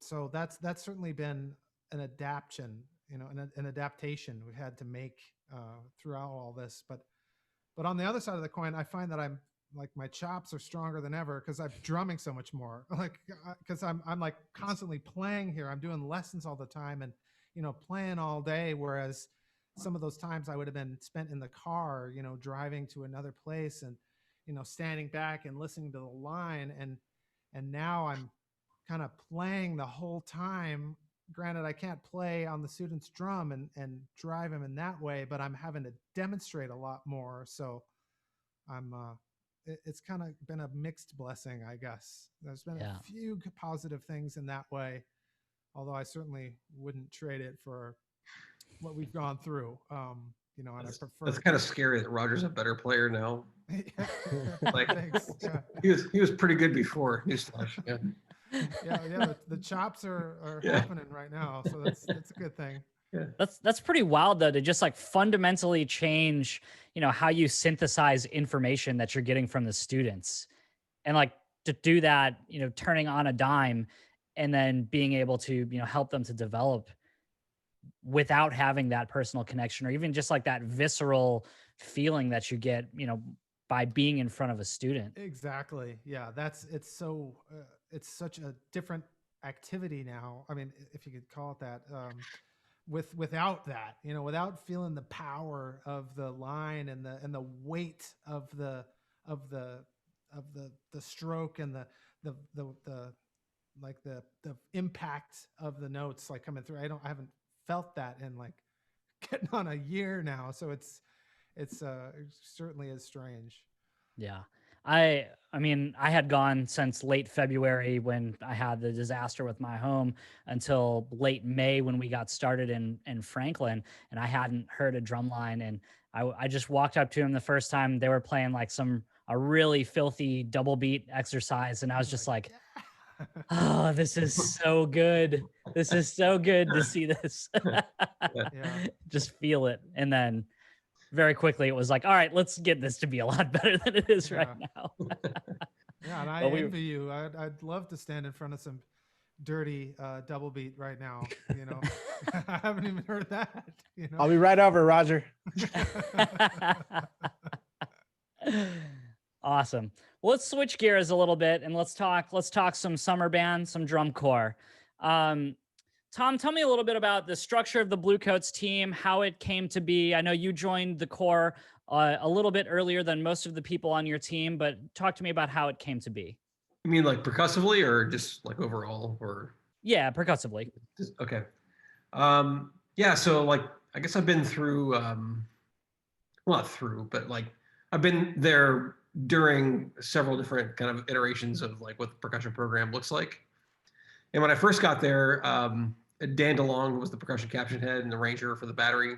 So that's certainly been an adaptation, an adaptation we've had to make throughout all this. But on the other side of the coin, I find that I'm like my chops are stronger than ever because I'm drumming so much more. Like, because I'm like constantly playing here. I'm doing lessons all the time and, playing all day. Whereas some of those times I would have been spent in the car, driving to another place and, standing back and listening to the line. And now I'm kind of playing the whole time. Granted, I can't play on the student's drum and drive him in that way, but I'm having to demonstrate a lot more. So I'm, it's kind of been a mixed blessing, I guess. There's been a few positive things in that way, although I certainly wouldn't trade it for what we've gone through. And I prefer. That's kind of scary that Roger's a better player now. Like, thanks. Yeah. He was pretty good before. Newsflash. Yeah. Yeah. The chops are happening right now, so that's a good thing. Yeah. That's pretty wild though, to just like fundamentally change, how you synthesize information that you're getting from the students, and like to do that, turning on a dime and then being able to, help them to develop without having that personal connection or even just like that visceral feeling that you get, by being in front of a student. Exactly. Yeah. It's such a different activity now. I mean, if you could call it that, without that, without feeling the power of the line and the weight of the stroke and the like the impact of the notes like coming through. I haven't felt that in like getting on a year now. So it certainly is strange. Yeah. I mean, I had gone since late February when I had the disaster with my home until late May when we got started in Franklin, and I hadn't heard a Drumline. And I just walked up to him the first time they were playing like a really filthy double beat exercise. And I was just like, oh, this is so good. This is so good to see this. Just feel it. And then very quickly it was like, all right, let's get this to be a lot better than it is right now. Yeah, and I envy you. I'd love to stand in front of some dirty double beat right now. I haven't even heard that. I'll be right over, Roger. Awesome. Well, let's switch gears a little bit and let's talk some summer band, some drum corps. Tom, tell me a little bit about the structure of the Bluecoats team, how it came to be. I know you joined the corps a little bit earlier than most of the people on your team, but talk to me about how it came to be. You mean like percussively or just like overall or? Yeah, percussively. Okay. Yeah. So like, I guess I've been through, well, not through, but like I've been there during several different kind of iterations of like what the percussion program looks like. And when I first got there, Dan DeLong was the percussion caption head and the arranger for the battery.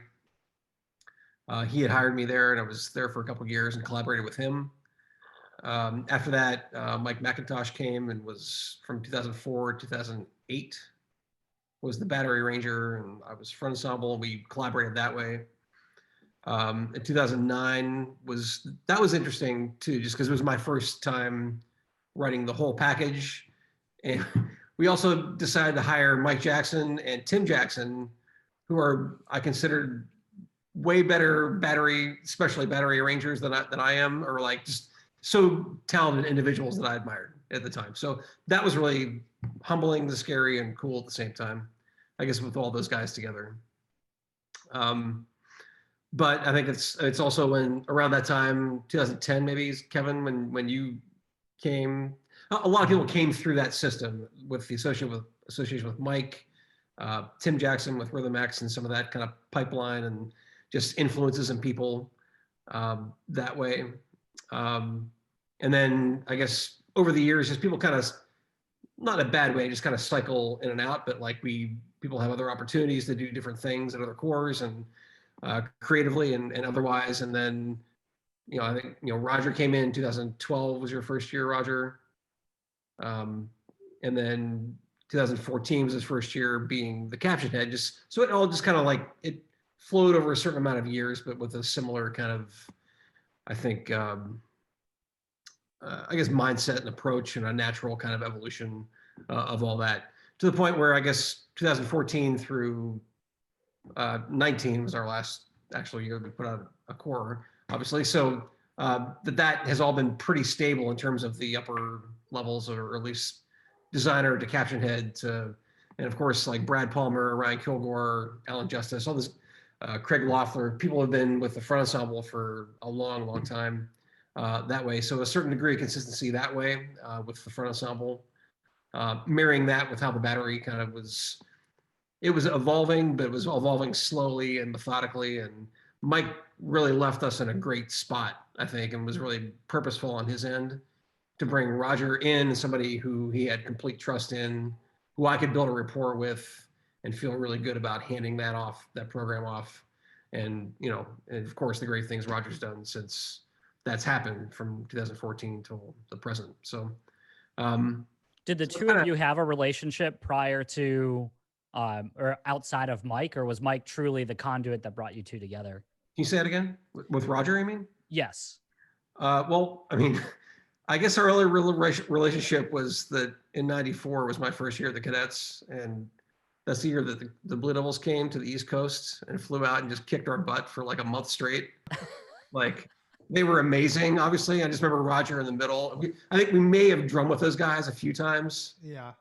He had hired me there, and I was there for a couple of years and collaborated with him. After that, Mike McIntosh came and was from 2004 to 2008 was the battery arranger, and I was front ensemble, and we collaborated that way. In 2009 was interesting too, just because it was my first time writing the whole package, and we also decided to hire Mike Jackson and Tim Jackson, who are, I considered, way better battery, especially battery arrangers than I am, or like just so talented individuals that I admired at the time. So that was really humbling, scary, and cool at the same time, I guess, with all those guys together. But I think it's also when around that time, 2010 maybe, Kevin, when you came. A lot of people came through that system with the association with Mike, Tim Jackson with Rhythm X, and some of that kind of pipeline and just influences and people that way. And then I guess over the years, just people kind of, not in a bad way, just kind of cycle in and out, but like people have other opportunities to do different things at other corps and creatively and otherwise. And then, I think, Roger came in 2012 was your first year, Roger. And then 2014 was his first year being the caption head. So it all just kind of like it flowed over a certain amount of years, but with a similar kind of, I think, I guess mindset and approach and a natural kind of evolution of all that, to the point where I guess 2014 through 19 was our last actual year we put out a corps, obviously. So that has all been pretty stable in terms of the upper levels, or at least designer to caption head to, and of course, like Brad Palmer, Ryan Kilgore, Alan Justice, all this, Craig Loeffler, people have been with the front ensemble for a long, long time that way. So a certain degree of consistency that way with the front ensemble, marrying that with how the battery kind of was, it was evolving, but it was evolving slowly and methodically. And Mike really left us in a great spot, I think, and was really purposeful on his end to bring Roger in, somebody who he had complete trust in, who I could build a rapport with and feel really good about handing that off, that program off. And, you know, and of course, the great things Roger's done since that's happened from 2014 till the present. So, did the two of you have a relationship prior to, or outside of Mike, or was Mike truly the conduit that brought you two together? Can you say it again? With Roger, you mean? Yes. Well, I mean, I guess our early relationship was that in '94 was my first year at the Cadets, and that's the year that the Blue Devils came to the East Coast and flew out and just kicked our butt for like a month straight. Like, they were amazing, obviously. I just remember Roger in the middle. I think we may have drummed with those guys a few times. Yeah.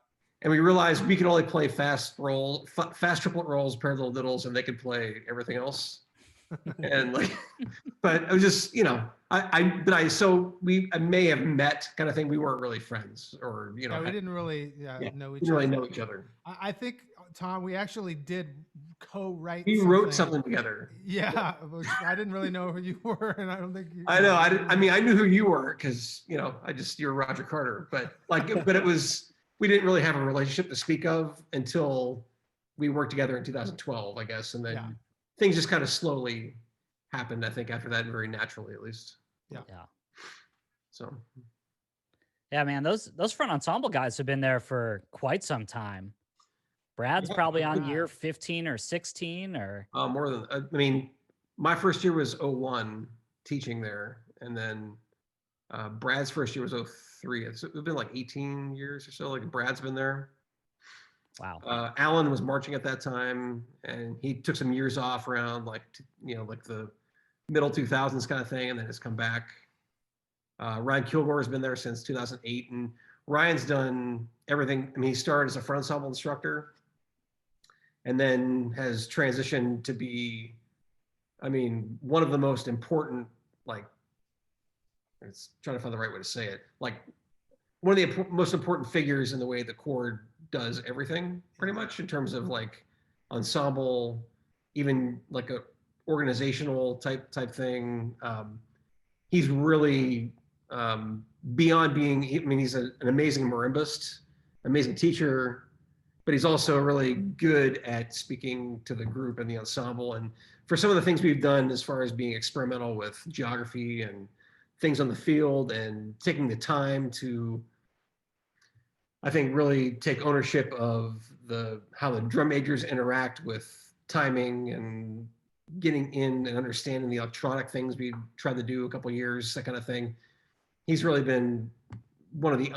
And we realized we could only play fast triplet rolls, parallel diddles, and they could play everything else. And like, but it was just, you know, I may have met kind of thing. We weren't really friends, or, you know, we didn't really know each other. Really know each other. I think, Tom, we actually did co-write. We wrote something together. Yeah, which I didn't really know who you were, and I don't think you. I know. I mean, I knew who you were because, you know, you're Roger Carter, but like, but it was, we didn't really have a relationship to speak of until we worked together in 2012, I guess, and then things just kind of slowly happened, I think, after that, very naturally, at least. Yeah. So. Yeah, man, those front ensemble guys have been there for quite some time. Brad's probably on year 15 or 16 or. More than, I mean, my first year was 01 teaching there. And then Brad's first year was 03. It's been like 18 years or so. Like, Brad's been there. Wow. Alan was marching at that time, and he took some years off around like, you know, like the middle 2000s kind of thing, and then has come back. Ryan Kilgore has been there since 2008, and Ryan's done everything. I mean, he started as a front ensemble instructor and then has transitioned to be, I mean, one of the most important, like, it's trying to find the right way to say it, like one of the most important figures in the way the chord does everything, pretty much, in terms of like ensemble, even like a organizational type thing. He's really beyond being, I mean, he's an amazing marimbist, amazing teacher, but he's also really good at speaking to the group and the ensemble. And for some of the things we've done as far as being experimental with geography and things on the field and taking the time to, I think, really take ownership of how the drum majors interact with timing and getting in and understanding the electronic things we tried to do a couple of years, that kind of thing. He's really been one of the,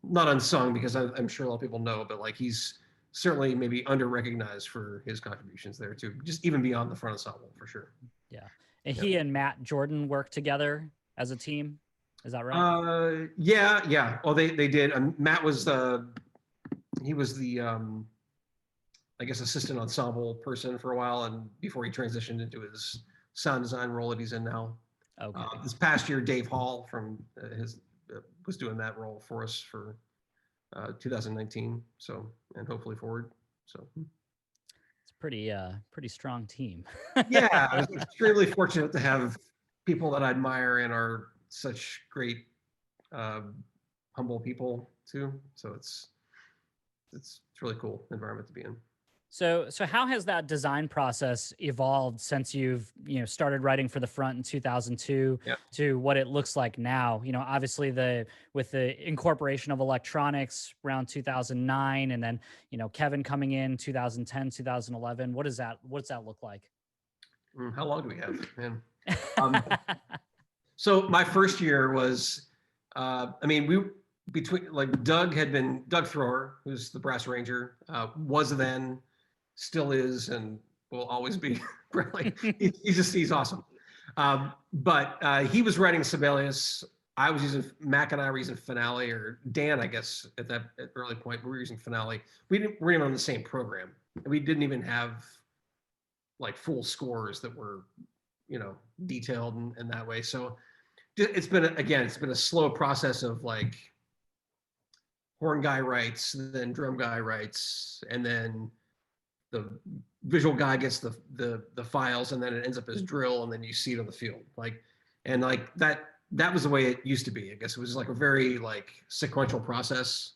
not unsung, because I'm sure a lot of people know, but like, he's certainly maybe under-recognized for his contributions there too, just even beyond the front ensemble, for sure. Yeah. And he and Matt Jordan worked together as a team. Is that right? Yeah. Well, they did. Matt was he was the I guess assistant ensemble person for a while, and before he transitioned into his sound design role that he's in now. Okay. This past year, Dave Hall from was doing that role for us for 2019. So, and hopefully forward. So. It's pretty strong team. Yeah, I was extremely fortunate to have people that I admire and are such great, humble people too. So it's really cool environment to be in. So how has that design process evolved since you've, started writing for the front in 2002 to what it looks like now? Obviously with the incorporation of electronics around 2009, and then, Kevin coming in 2010, 2011. What does that look like? How long do we have, man? So my first year was, Doug Thrower, who's the brass ranger, was then, still is, and will always be. He's awesome. But he was writing Sibelius. I was using Mac, and I were using Finale, or Dan, I guess, at that early point. We were using Finale. We're even on the same program. We didn't even have like full scores that were, you know, detailed in that way. So it's been a slow process of like horn guy writes, then drum guy writes, and then the visual guy gets the files, and then it ends up as drill, and then you see it on the field. Like, and like that was the way it used to be. I guess it was like a very like sequential process.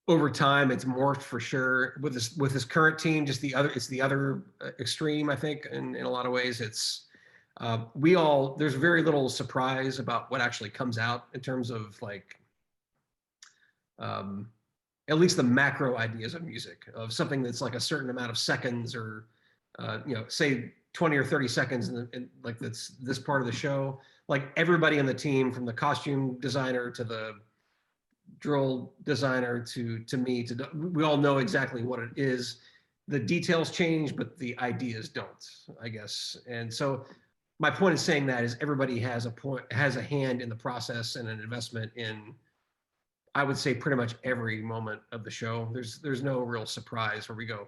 Over time, it's morphed for sure. With this current team, it's the other extreme. I think in a lot of ways, it's there's very little surprise about what actually comes out in terms of like at least the macro ideas of music, of something that's like a certain amount of seconds, or you know, say 20 or 30 seconds in like that's this part of the show. Like everybody in the team, from the costume designer to the drill designer to me, we all know exactly what it is. The details change, but the ideas don't, I guess. And so my point in saying that is everybody has a hand in the process and an investment in, I would say, pretty much every moment of the show. There's no real surprise where we go,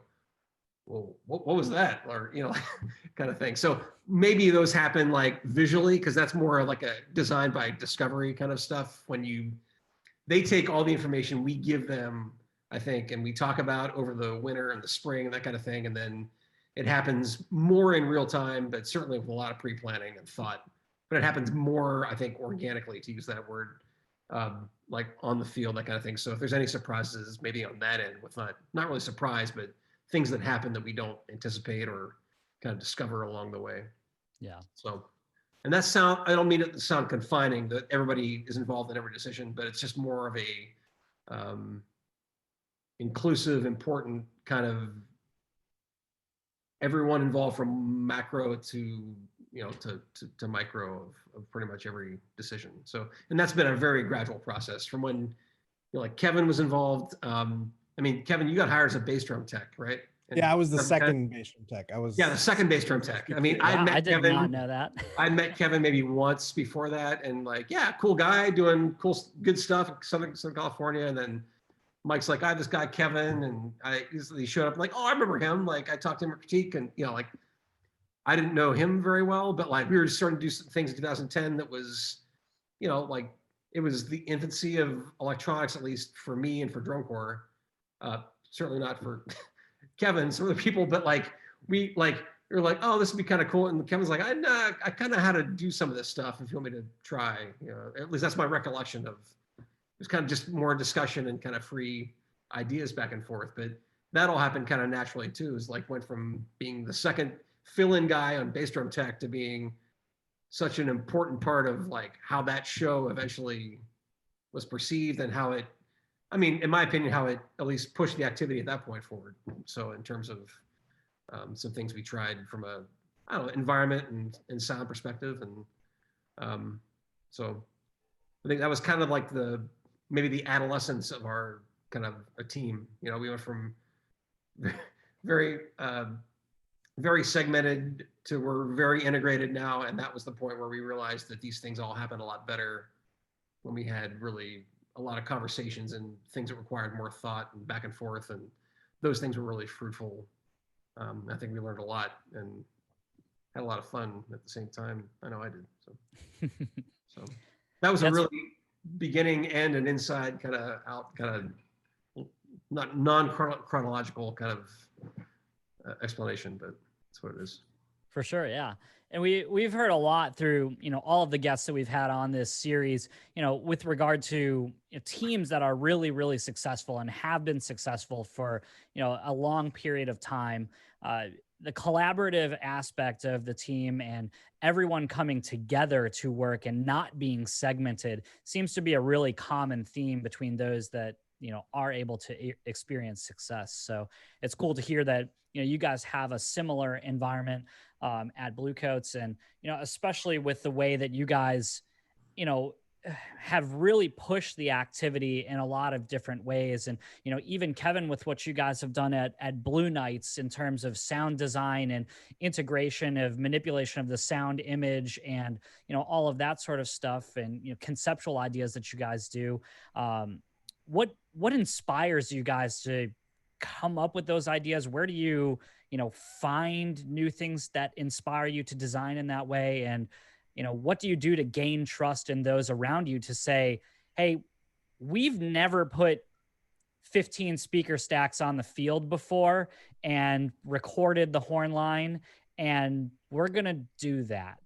well, what was that? Or, you know, kind of thing. So maybe those happen like visually, because that's more like a design by discovery kind of stuff. When they take all the information we give them, I think, and we talk about over the winter and the spring and that kind of thing. And then it happens more in real time, but certainly with a lot of pre-planning and thought. But it happens more, I think, organically, to use that word, like on the field, that kind of thing. So if there's any surprises, maybe on that end, with not really surprise, but things that happen that we don't anticipate or kind of discover along the way. Yeah. So, and I don't mean it to sound confining that everybody is involved in every decision, but it's just more of a inclusive, important kind of everyone involved, from macro to, you know, to micro of pretty much every decision. So, and that's been a very gradual process from when, you know, like Kevin was involved. I mean, Kevin, you got hired as a bass drum tech, right? And yeah, I was the second bass drum tech. the second bass drum tech. I mean, Wow, I did Kevin, not know that. I met Kevin maybe once before that, and like, yeah, cool guy doing good stuff in Southern California. And then Mike's like, I have this guy Kevin, and he showed up, like, oh, I remember him. Like, I talked to him at Critique, and, you know, like, I didn't know him very well, but like we were starting to do some things in 2010 that was, you know, like it was the infancy of electronics, at least for me and for drum corps. Certainly not for Kevin, some other people, but like we were like, oh, this would be kind of cool. And Kevin's like, I kind of had to do some of this stuff if you want me to try. You know, at least that's my recollection of it. Was kind of just more discussion and kind of free ideas back and forth. But that all happened kind of naturally too. Is like went from being the second fill-in guy on bass drum tech to being such an important part of like how that show eventually was perceived, and how it, I mean, in my opinion, how it at least pushed the activity at that point forward. So in terms of some things we tried from a, I don't know, environment and sound perspective. And so I think that was kind of like maybe the adolescence of our kind of a team. You know, we went from very, very segmented to we're very integrated now. And that was the point where we realized that these things all happen a lot better when we had really a lot of conversations and things that required more thought and back and forth. And those things were really fruitful. I think we learned a lot and had a lot of fun at the same time. I know I did. So that was a really beginning, end, and inside kind of out, kind of not non-chronological kind of explanation, but that's what it is. For sure, yeah. And we've heard a lot through, you know, all of the guests that we've had on this series, you know, with regard to, you know, teams that are really, really successful and have been successful for, you know, a long period of time. The collaborative aspect of the team and everyone coming together to work and not being segmented seems to be a really common theme between those that, you know, are able to experience success. So it's cool to hear that, you know, you guys have a similar environment at Bluecoats, and, you know, especially with the way that you guys, you know, have really pushed the activity in a lot of different ways. And, even Kevin, with what you guys have done at Blue Nights in terms of sound design and integration of manipulation of the sound image and, all of that sort of stuff and, conceptual ideas that you guys do. What inspires you guys to come up with those ideas? Where do you, find new things that inspire you to design in that way? And, what do you do to gain trust in those around you to say, hey, we've never put 15 speaker stacks on the field before and recorded the horn line, and we're going to do that?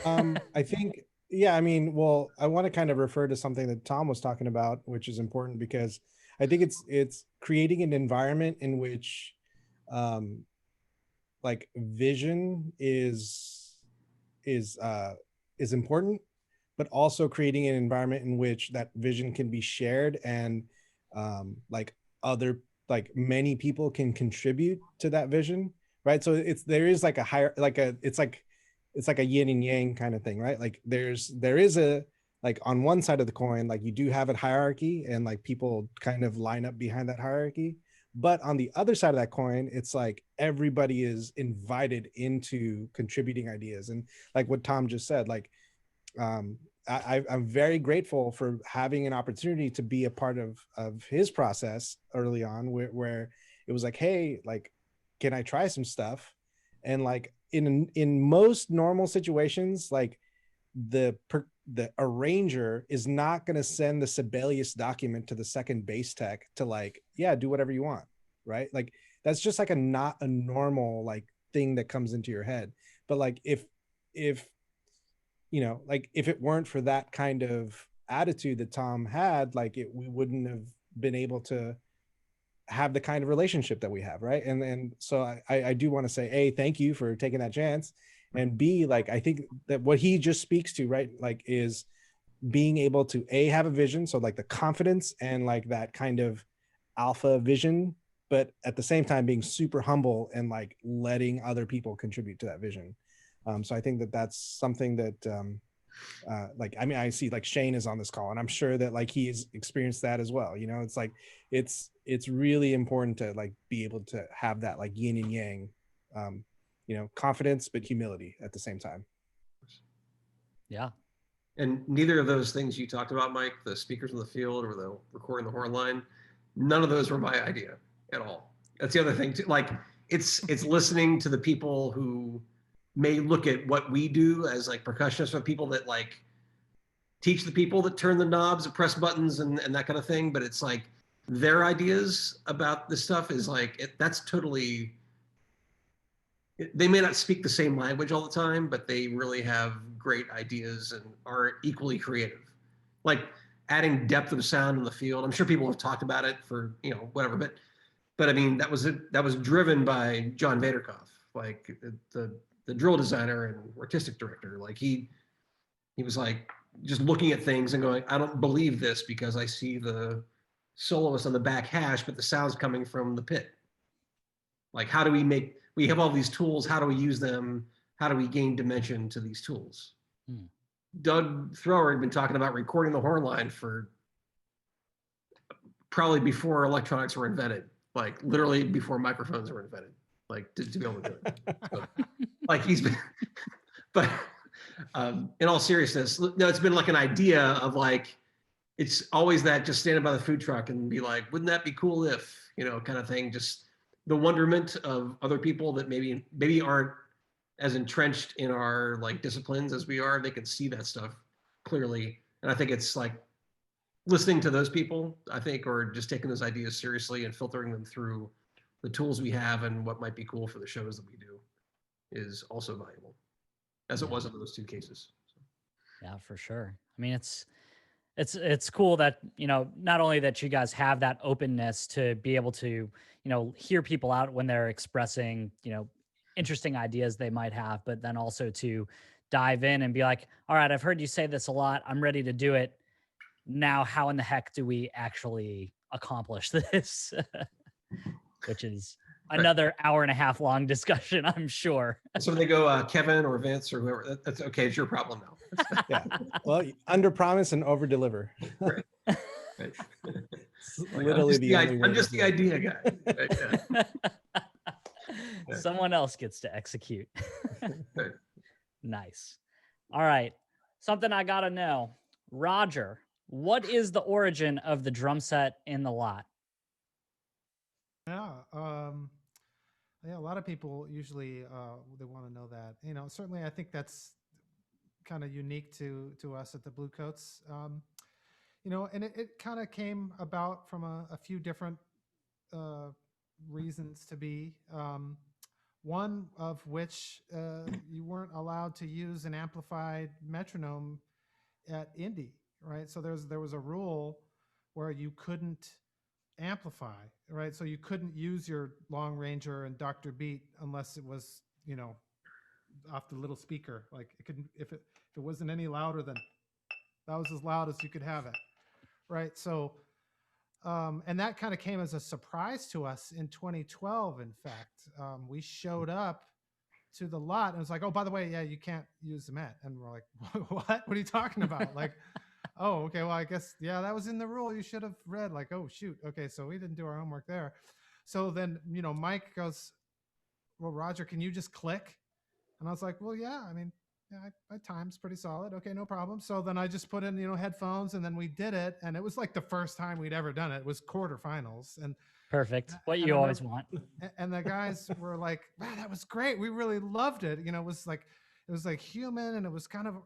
I think, yeah, I mean, well, I want to kind of refer to something that Tom was talking about, which is important because I think it's creating an environment in which like vision is important, but also creating an environment in which that vision can be shared and like many people can contribute to that vision, right? So there is like a higher, it's like a yin and yang kind of thing, right? Like there is a, like on one side of the coin, like you do have a hierarchy and like people kind of line up behind that hierarchy. But on the other side of that coin, it's like everybody is invited into contributing ideas. And like what Tom just said, like I'm very grateful for having an opportunity to be a part of his process early on, where it was like, hey, like, can I try some stuff? And like in most normal situations, like the arranger is not going to send the Sibelius document to the second bass tech to like, yeah, do whatever you want, right? Like that's just like not a normal like thing that comes into your head. But like if like if it weren't for that kind of attitude that Tom had, like we wouldn't have been able to have the kind of relationship that we have, right? And so I do want to say, A, thank you for taking that chance, and B, like I think that what he just speaks to, right, like is being able to A, have a vision, so like the confidence and like that kind of alpha vision, but at the same time being super humble and like letting other people contribute to that vision. So I think that that's something that like, I mean, I see like Shane is on this call and I'm sure that like he's experienced that as well. It's like it's really important to like be able to have that like yin and yang, confidence but humility at the same time. Yeah. And neither of those things you talked about, Mike, the speakers in the field or the recording the horn line, none of those were my idea at all. That's the other thing too. Like it's listening to the people who may look at what we do as like percussionists, or people that like teach the people that turn the knobs and press buttons and that kind of thing. But it's like their ideas about this stuff is like, that's totally, they may not speak the same language all the time, but they really have great ideas and are equally creative. Like adding depth of sound in the field. I'm sure people have talked about it for, whatever, but I mean, that was driven by John Vaderkoff, like the drill designer and artistic director. Like he was like just looking at things and going, I don't believe this because I see the soloist on the back hash, but the sound's coming from the pit. Like, how do we have all these tools, how do we use them? How do we gain dimension to these tools? Doug Thrower had been talking about recording the horn line for probably before electronics were invented, like literally before microphones were invented, like to be able to do it. So, like he's been, but in all seriousness, no, it's been like an idea of like, it's always that just standing by the food truck and be like, wouldn't that be cool if, kind of thing, just the wonderment of other people that maybe aren't as entrenched in our like disciplines as we are. They can see that stuff clearly. And I think it's like listening to those people, I think, or just taking those ideas seriously and filtering them through the tools we have and what might be cool for the shows that we do is also valuable, as it was in those two cases. So. Yeah, for sure. I mean, it's cool that, not only that you guys have that openness to be able to, hear people out when they're expressing, interesting ideas they might have, but then also to dive in and be like, all right, I've heard you say this a lot. I'm ready to do it. Now, how in the heck do we actually accomplish this? Which is another hour and a half long discussion, I'm sure. So when they go, Kevin or Vince or whoever, that's okay. It's your problem now. Yeah. Well, under promise and over deliver. Right. Like, Literally the only way. I'm just the idea guy. Right? Yeah. Someone else gets to execute. Right. Nice. All right. Something I got to know. Roger, what is the origin of the drum set in the lot? Yeah. Yeah, a lot of people usually they want to know that. Certainly I think that's kind of unique to us at the Bluecoats. And it kind of came about from a few different reasons to be. One of which you weren't allowed to use an amplified metronome at Indy, right? So there was a rule where you couldn't amplify, right? So you couldn't use your Long Ranger and Dr. Beat unless it was, off the little speaker. Like it couldn't, if it wasn't any louder than, that was as loud as you could have it, right? So, and that kind of came as a surprise to us in 2012. In fact, we showed up to the lot and it was like, oh, by the way, yeah, you can't use the Met. And we're like, what are you talking about? Like, oh, okay, well, I guess, yeah, that was in the rule. You should have read. Like, oh, shoot. Okay, so we didn't do our homework there. So then, Mike goes, well, Roger, can you just click? And I was like, well, yeah, I mean, yeah, my time's pretty solid. Okay, no problem. So then I just put in, headphones and then we did it. And it was like the first time we'd ever done it. It was quarterfinals. And perfect. What you always want. And the guys were like, wow, that was great. We really loved it. It was like human and it was kind of,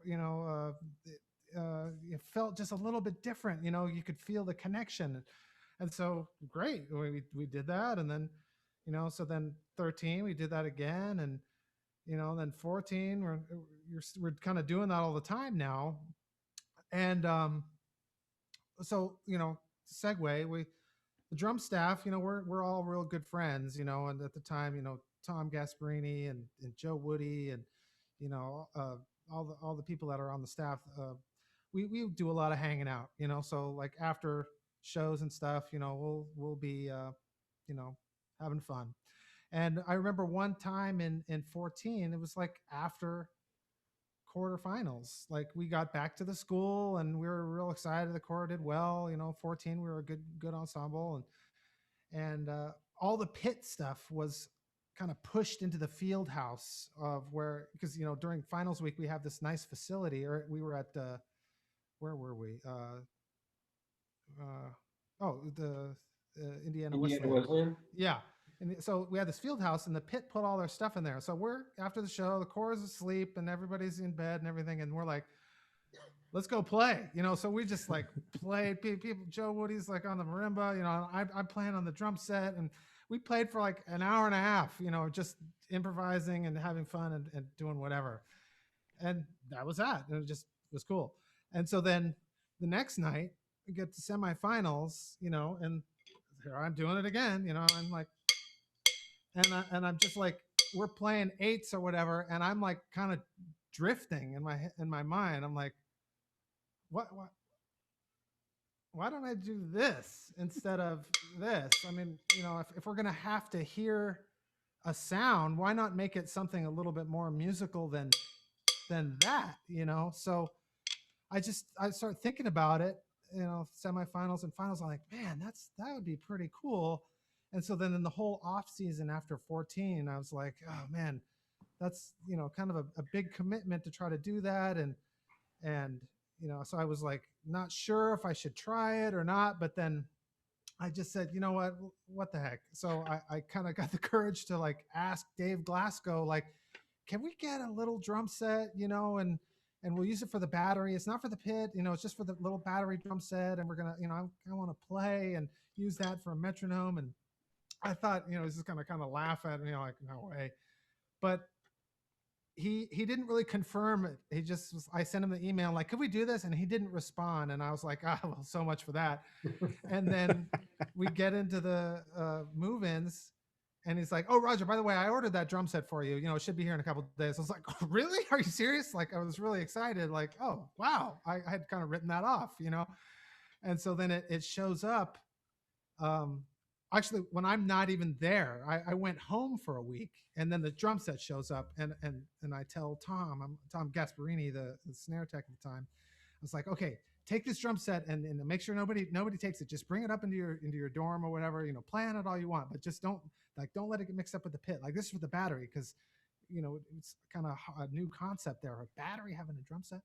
it felt just a little bit different. You could feel the connection. And so great. We did that. And then, so then 13, we did that again. And, then 14, we're kind of doing that all the time now. And so, segue, the drum staff, we're all real good friends, and at the time, Tom Gasparini and Joe Woody and, all the people that are on the staff, we do a lot of hanging out, so like after shows and stuff, we'll be, having fun. And I remember one time in 14, it was like after quarterfinals, like we got back to the school and we were real excited. The choir did well, 14, we were a good ensemble. And all the pit stuff was kind of pushed into the field house of where, because, during finals week, we have this nice facility, or we were at, where were we? The Indiana Wesleyan. Yeah. And so we had this field house and the pit put all their stuff in there. So we're after the show, the choir's asleep and everybody's in bed and everything. And we're like, let's go play, so we just like played. People, Joe Woody's like on the marimba, I'm playing on the drum set, and we played for like an hour and a half, just improvising and having fun and doing whatever. And that was that. It just was cool. And so then the next night we get to semifinals, and here I'm doing it again, I'm like, and I'm just like, we're playing eights or whatever, and I'm like kind of drifting in my mind. I'm like, what why don't I do this instead of this? I mean, if we're going to have to hear a sound, why not make it something a little bit more musical than that, So I started thinking about it, semifinals and finals. I'm like, man, that would be pretty cool. And so then in the whole off season after 14, I was like, oh man, that's, kind of a big commitment to try to do that. And so I was like, not sure if I should try it or not, but then I just said, what the heck? So I kind of got the courage to like ask Dave Glasgow, like, can we get a little drum set, and we'll use it for the battery. It's not for the pit, it's just for the little battery drum set. And we're going to, I want to play and use that for a metronome. And I thought, he's just going to kind of laugh at me, like, no way. But he didn't really confirm it. He just was, I sent him the email like, could we do this? And he didn't respond. And I was like, well, so much for that. And then we get into the move-ins and he's like, oh, Roger, by the way, I ordered that drum set for you. It should be here in a couple of days. I was like, oh, really? Are you serious? Like, I was really excited. Like, oh, wow. I had kind of written that off, And so then it shows up actually, when I'm not even there, I went home for a week, and then the drum set shows up, and I tell Tom Gasparini, the snare tech at the time, I was like, okay, take this drum set and make sure nobody takes it. Just bring it up into your dorm or whatever. Play on it all you want, but just don't let it get mixed up with the pit. Like, this is for the battery, because it's kind of a new concept there, a battery having a drum set.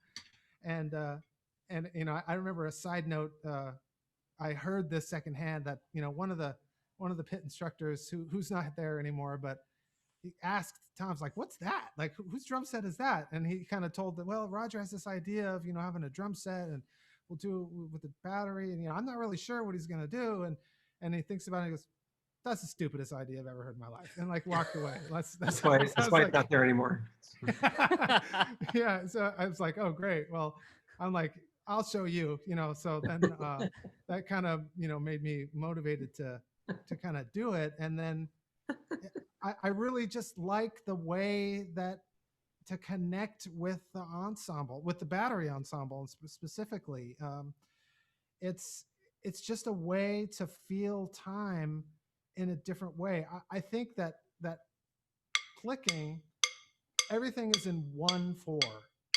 And I remember a side note. I heard this secondhand that one of the pit instructors who's not there anymore, but he asked Tom's like, "What's that? Like, whose drum set is that?" And he kind of told that, well, Roger has this idea of having a drum set, and we'll do it with the battery, and I'm not really sure what he's gonna do, and he thinks about it and he goes, "That's the stupidest idea I've ever heard in my life," and like walked away. That's why it's like, not there anymore. Yeah, so I was like, oh great. Well, I'm like, I'll show you. So then that kind of made me motivated to kind of do it. And then I really just like the way that to connect with the ensemble, with the battery ensemble, and specifically, it's just a way to feel time in a different way. I think that clicking, everything is in 1/4,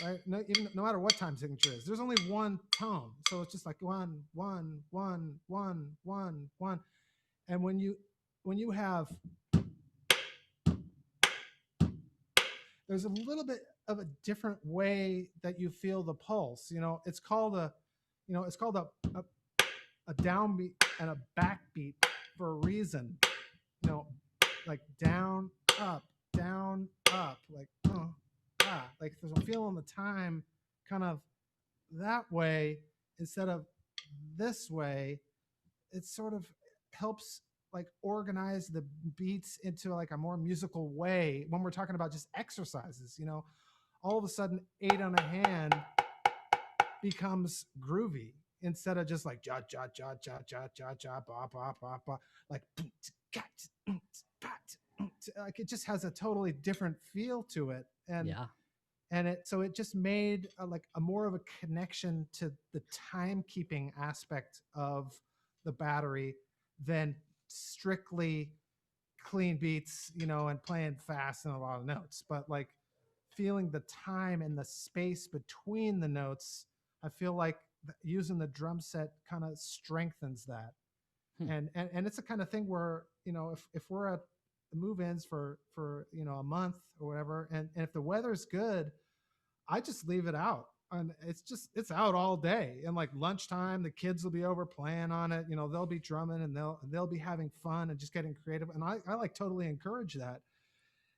right? No matter what time signature is, there's only one tone, so it's just like 1 1 1 1 1 1. And when you have, there's a little bit of a different way that you feel the pulse. It's called a downbeat and a backbeat for a reason. Like down up, like like there's a feeling the time kind of that way instead of this way. It sort of helps like organize the beats into like a more musical way when we're talking about just exercises. All of a sudden 8 on a hand becomes groovy instead of just like ja ja ja ja ja ja ja ba ba ba ba, like like it just has a totally different feel to it. And it just made like a more of a connection to the timekeeping aspect of the battery than strictly clean beats, and playing fast and a lot of notes, but like feeling the time and the space between the notes. I feel like using the drum set kind of strengthens that. And it's the kind of thing where, if we're at the move-ins for a month or whatever, and if the weather's good, I just leave it out, and it's out all day. And like lunchtime, the kids will be over playing on it. They'll be drumming and they'll be having fun and just getting creative. And I like totally encourage that.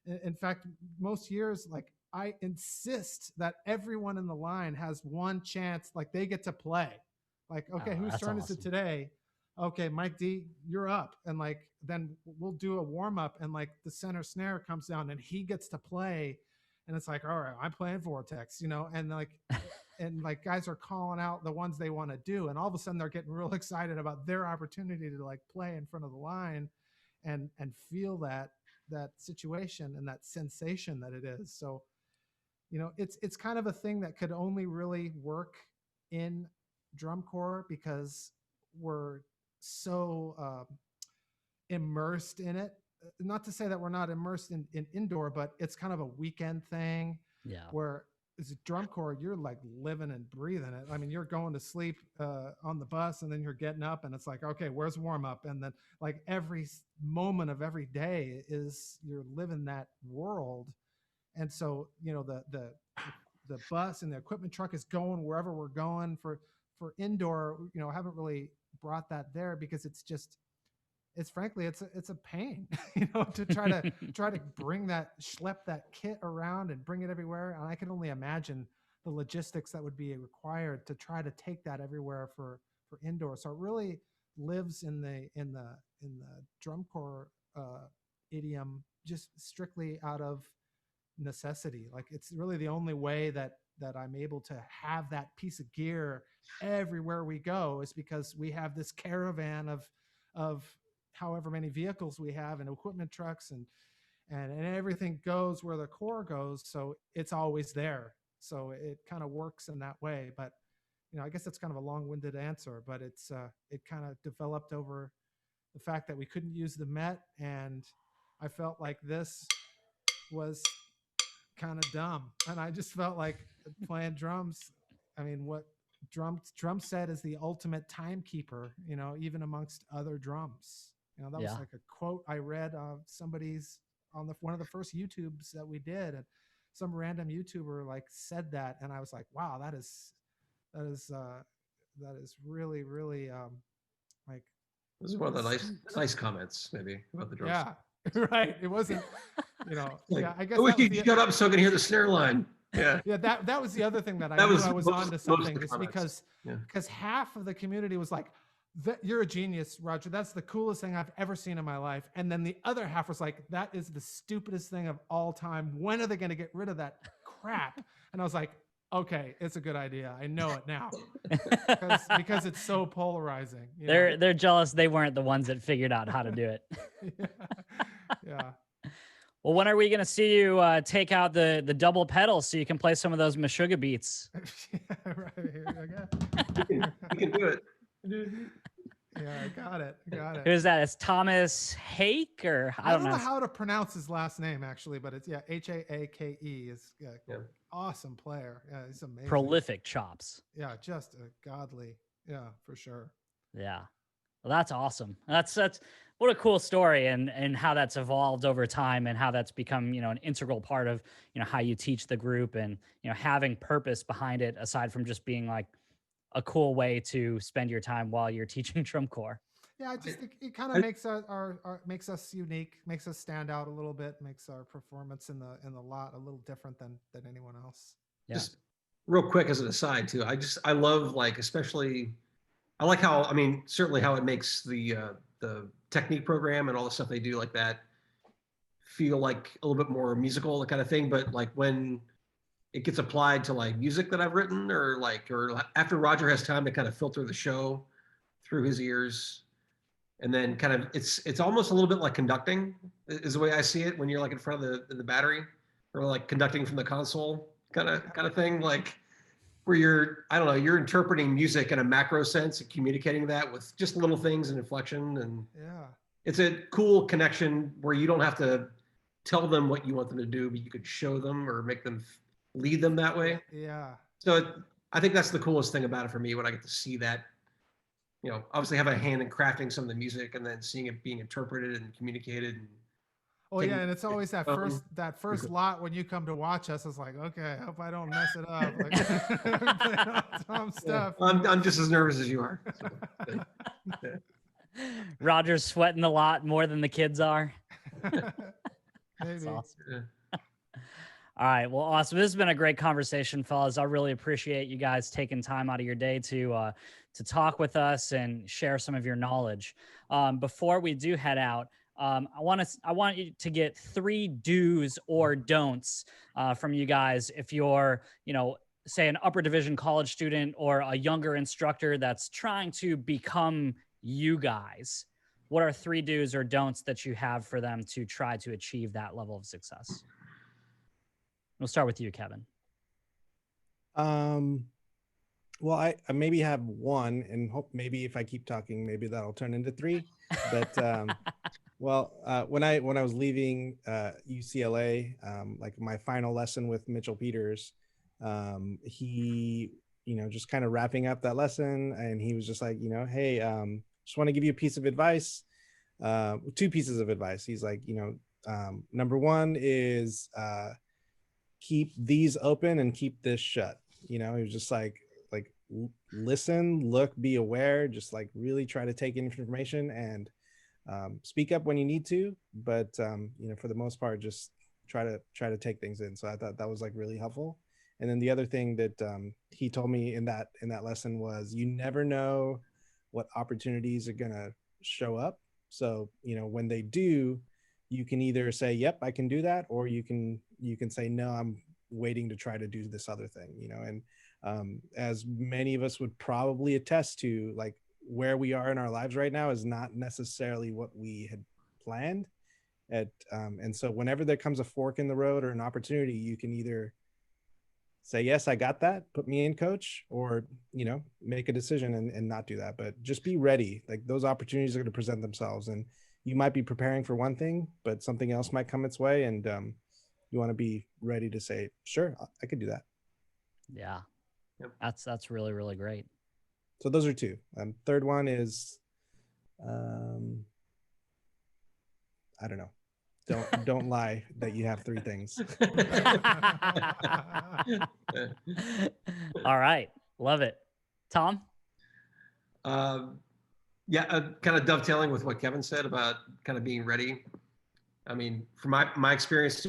In fact, most years, like I insist that everyone in the line has one chance, like they get to play. Like, okay, whose turn is it today? Okay, Mike D, you're up. And like, then we'll do a warm up, and like the center snare comes down and he gets to play. And it's like, all right, I'm playing Vortex, and like, and like guys are calling out the ones they want to do. And all of a sudden they're getting real excited about their opportunity to like play in front of the line and feel that situation and that sensation that it is. So, it's kind of a thing that could only really work in drum corps because we're so immersed in it. Not to say that we're not immersed in indoor, but it's kind of a weekend thing. Yeah. Where as a drum corps, you're like living and breathing it. I mean, you're going to sleep on the bus, and then you're getting up, and it's like, okay, where's warm up? And then like every moment of every day is you're living that world. And so, the bus and the equipment truck is going wherever we're going. For indoor, I haven't really brought that there because it's frankly it's a pain, to try to bring schlep that kit around and bring it everywhere. And I can only imagine the logistics that would be required to try to take that everywhere for indoor. So it really lives in the drum corps idiom, just strictly out of necessity. Like it's really the only way that I'm able to have that piece of gear everywhere we go is because we have this caravan of however many vehicles we have and equipment trucks and everything goes where the core goes. So it's always there. So it kind of works in that way. But, I guess that's kind of a long-winded answer, but it kind of developed over the fact that we couldn't use the Met, and I felt like this was kind of dumb, and I just felt like playing drums. I mean, what drum set is the ultimate timekeeper, you know, even amongst other drums. You know, that was like a quote I read of somebody's on one of the first YouTubes that we did, and some random YouTuber like said that, and I was like, wow, that is really, really like. This is one of the nice comments maybe about the drums. Yeah, right. It wasn't, you know. Like, yeah, I guess. I wish you'd shut up so I can hear the snare line. Yeah. Yeah, that was the other thing that I knew I was on to something, is because half of the community was like, "You're a genius, Roger. That's the coolest thing I've ever seen in my life." And then the other half was like, "That is the stupidest thing of all time. When are they going to get rid of that crap?" And I was like, "Okay, it's a good idea. I know it now." because it's so polarizing. They're jealous they weren't the ones that figured out how to do it. Yeah. Well, when are we going to see you take out the double pedal so you can play some of those Meshuggah beats? Yeah, right. Here we go. You can do it. Yeah, I got it. Who's that? It's Thomas Hake, or I don't know how to pronounce his last name actually, but it's Haake is awesome player. Yeah, he's amazing. Prolific chops. Yeah, just a godly. Yeah, for sure. Yeah. Well, that's awesome. That's what a cool story, and how that's evolved over time, and how that's become, you know, an integral part of, you know, how you teach the group, and, you know, having purpose behind it aside from just being like a cool way to spend your time while you're teaching drum corps. Yeah, I just think it kind of makes makes us unique, makes us stand out a little bit, makes our performance in the lot a little different than anyone else. Yeah. Just real quick as an aside too, I love, like, especially, I like how, I mean, certainly how it makes the technique program and all the stuff they do like that feel like a little bit more musical, the kind of thing. But like when it gets applied to like music that I've written, or after Roger has time to kind of filter the show through his ears, and then kind of it's almost a little bit like conducting is the way I see it, when you're like in front of the battery, or like conducting from the console kind of thing, like where you're interpreting music in a macro sense and communicating that with just little things and inflection. And it's a cool connection where you don't have to tell them what you want them to do, but you could show them or make them lead them that way. Yeah. So I think that's the coolest thing about it for me, when I get to see that, you know, obviously have a hand in crafting some of the music, and then seeing it being interpreted and communicated. And and it's always that first lot when you come to watch us. It's like, okay, I hope I don't mess it up. Like, Tom stuff. I'm just as nervous as you are. So, Roger's sweating a lot more than the kids are. That's awesome. Yeah. All right. Well, awesome. This has been a great conversation, fellas. I really appreciate you guys taking time out of your day to talk with us and share some of your knowledge. Before we do head out, I want you to get 3 do's or don'ts from you guys. If you're, you know, say an upper division college student or a younger instructor that's trying to become you guys, what are 3 do's or don'ts that you have for them to try to achieve that level of success? We'll start with you, Kevin. Well, I maybe have 1, and hope maybe if I keep talking, maybe that'll turn into 3. But when I was leaving UCLA, like my final lesson with Mitchell Peters, he, you know, just kind of wrapping up that lesson, and he was just like, you know, hey, just want to give you a piece of advice, 2 pieces of advice. He's like, you know, number 1 is keep these open and keep this shut. You know, he was just like listen, look, be aware, just like really try to take in information, and speak up when you need to, but you know, for the most part, just try to take things in. So I thought that was like really helpful. And then the other thing that he told me in that lesson was, you never know what opportunities are gonna show up. So, you know, when they do, you can either say, yep, I can do that, or you can say, no, I'm waiting to try to do this other thing, you know. And as many of us would probably attest to, like, where we are in our lives right now is not necessarily what we had planned and so whenever there comes a fork in the road or an opportunity, you can either say, yes, I got that, put me in, coach, or, make a decision and not do that. But just be ready. Like, those opportunities are going to present themselves, and you might be preparing for one thing, but something else might come its way. And you want to be ready to say, sure, I could do that. Yeah. Yep. That's really, really great. So those are two. Third one is, I don't know. Don't lie that you have three things. All right. Love it. Tom? Yeah, kind of dovetailing with what Kevin said about kind of being ready. I mean, from my experience,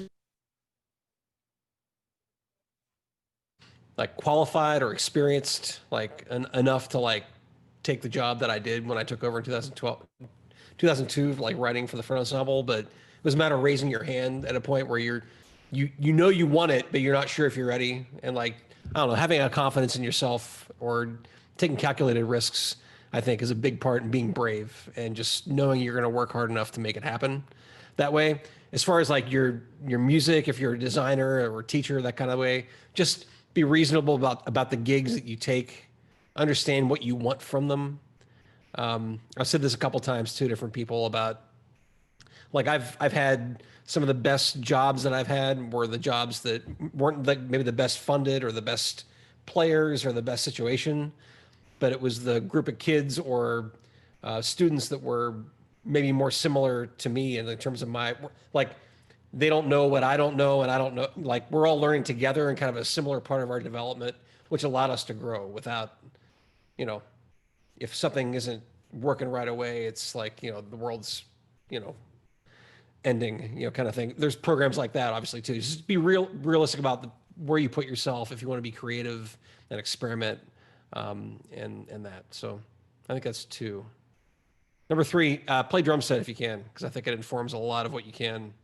like qualified or experienced, like enough to like take the job that I did when I took over in 2002, like writing for the front ensemble. But it was a matter of raising your hand at a point where you know you want it, but you're not sure if you're ready. And like, I don't know, having a confidence in yourself or taking calculated risks, I think, is a big part in being brave and just knowing you're going to work hard enough to make it happen that way. As far as like your music, if you're a designer or a teacher, that kind of way, just be reasonable about the gigs that you take, understand what you want from them. I've said this a couple times to different people about, like, I've had some of the best jobs that I've had were the jobs that weren't like maybe the best funded or the best players or the best situation, but it was the group of kids or students that were maybe more similar to me in terms of my, like, they don't know what I don't know, and I don't know, like, we're all learning together in kind of a similar part of our development, which allowed us to grow without, if something isn't working right away, it's like, the world's, ending, kind of thing. There's programs like that, obviously, too. Just be realistic about where you put yourself if you want to be creative and experiment, and that. So I think that's two. Number three, play drum set if you can, because I think it informs a lot of what you can.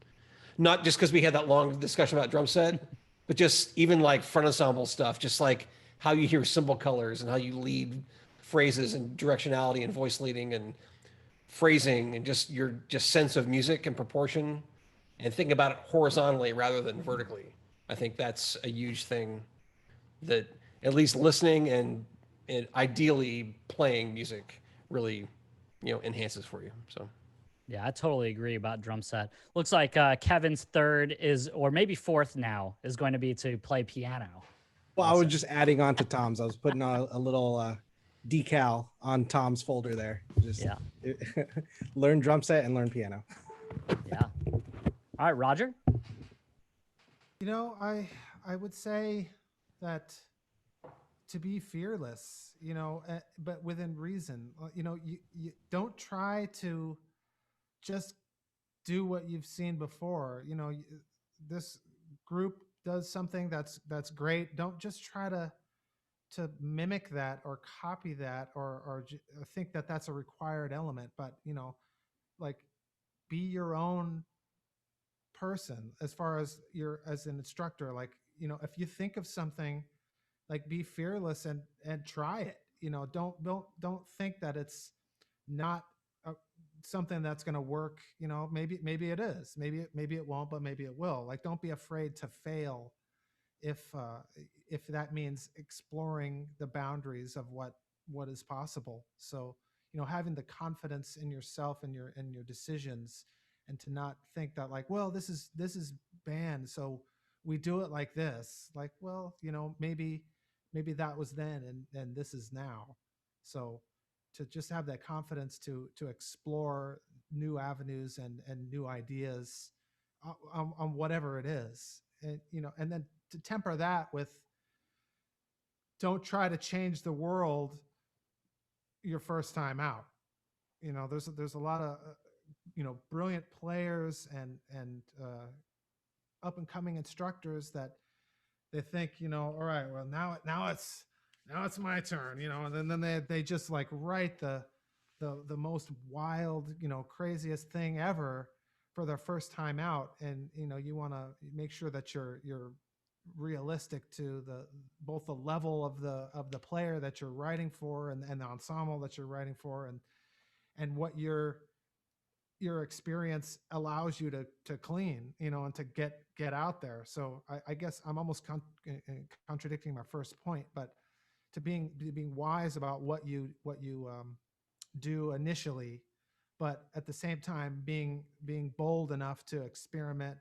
Not just because we had that long discussion about drum set, but just even like front ensemble stuff, just like how you hear cymbal colors and how you lead phrases and directionality and voice leading and phrasing and just your sense of music and proportion, and thinking about it horizontally rather than vertically. I think that's a huge thing that at least listening and ideally playing music really, enhances for you. So. Yeah, I totally agree about drum set. Looks like Kevin's third is, or maybe fourth now, is going to be to play piano. Well, I was just adding on to Tom's. I was putting on a little decal on Tom's folder there. Just learn drum set and learn piano. Yeah. All right, Roger. I would say that to be fearless, but within reason. You don't try to just do what you've seen before. This group does something that's great. Don't just try to mimic that or copy that or think that that's a required element. But like, be your own person as far as as an instructor. Like, if you think of something, like, be fearless and try it. Don't think that it's not something that's going to work. Maybe it is, maybe it won't, but maybe it will. Like, don't be afraid to fail if that means exploring the boundaries of what is possible. So, having the confidence in yourself and your decisions, and to not think that, like, well, this is band, so we do it like this. Like, well, maybe that was then, and this is now. So to just have that confidence to explore new avenues and new ideas on whatever it is. And then to temper that with, don't try to change the world your first time out. There's a lot of brilliant players and up and coming instructors that they think, all right, well, now it's my turn, and then they just like write the most wild, craziest thing ever for their first time out. And you want to make sure that you're realistic to both the level of the player that you're writing for, and the ensemble that you're writing for, and what you're your experience allows you to clean, and to get out there. So I guess I'm almost contradicting my first point, but to being wise about what you do initially, but at the same time being bold enough to experiment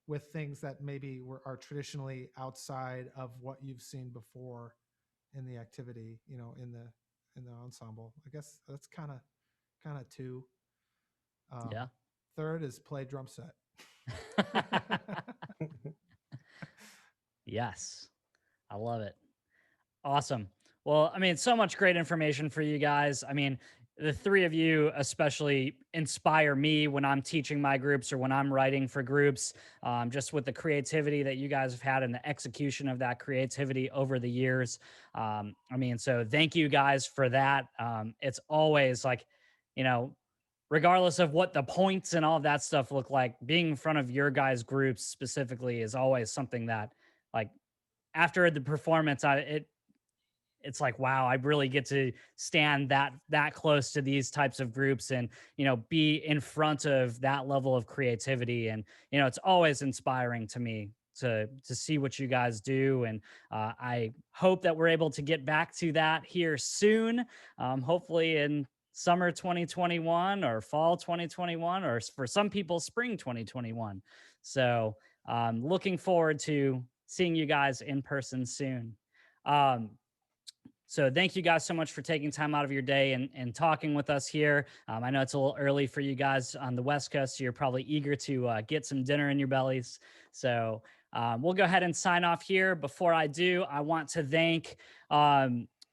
with things that maybe are traditionally outside of what you've seen before in the activity, in the ensemble. I guess that's kind of two. Yeah. Third is play drum set. Yes. I love it. Awesome. Well, I mean, so much great information for you guys. I mean, the three of you especially inspire me when I'm teaching my groups or when I'm writing for groups, just with the creativity that you guys have had and the execution of that creativity over the years. I mean, so thank you guys for that. It's always like, you know, regardless of what the points and all of that stuff look like, being in front of your guys' groups specifically is always something that, like, after the performance, it's like, wow, I really get to stand that close to these types of groups and, be in front of that level of creativity. And, it's always inspiring to me to see what you guys do. And I hope that we're able to get back to that here soon. Hopefully in summer 2021 or fall 2021, or for some people, spring 2021. So looking forward to seeing you guys in person soon. So thank you guys so much for taking time out of your day and talking with us here. I know it's a little early for you guys on the West Coast, so you're probably eager to get some dinner in your bellies. So we'll go ahead and sign off here. Before I do, I want to thank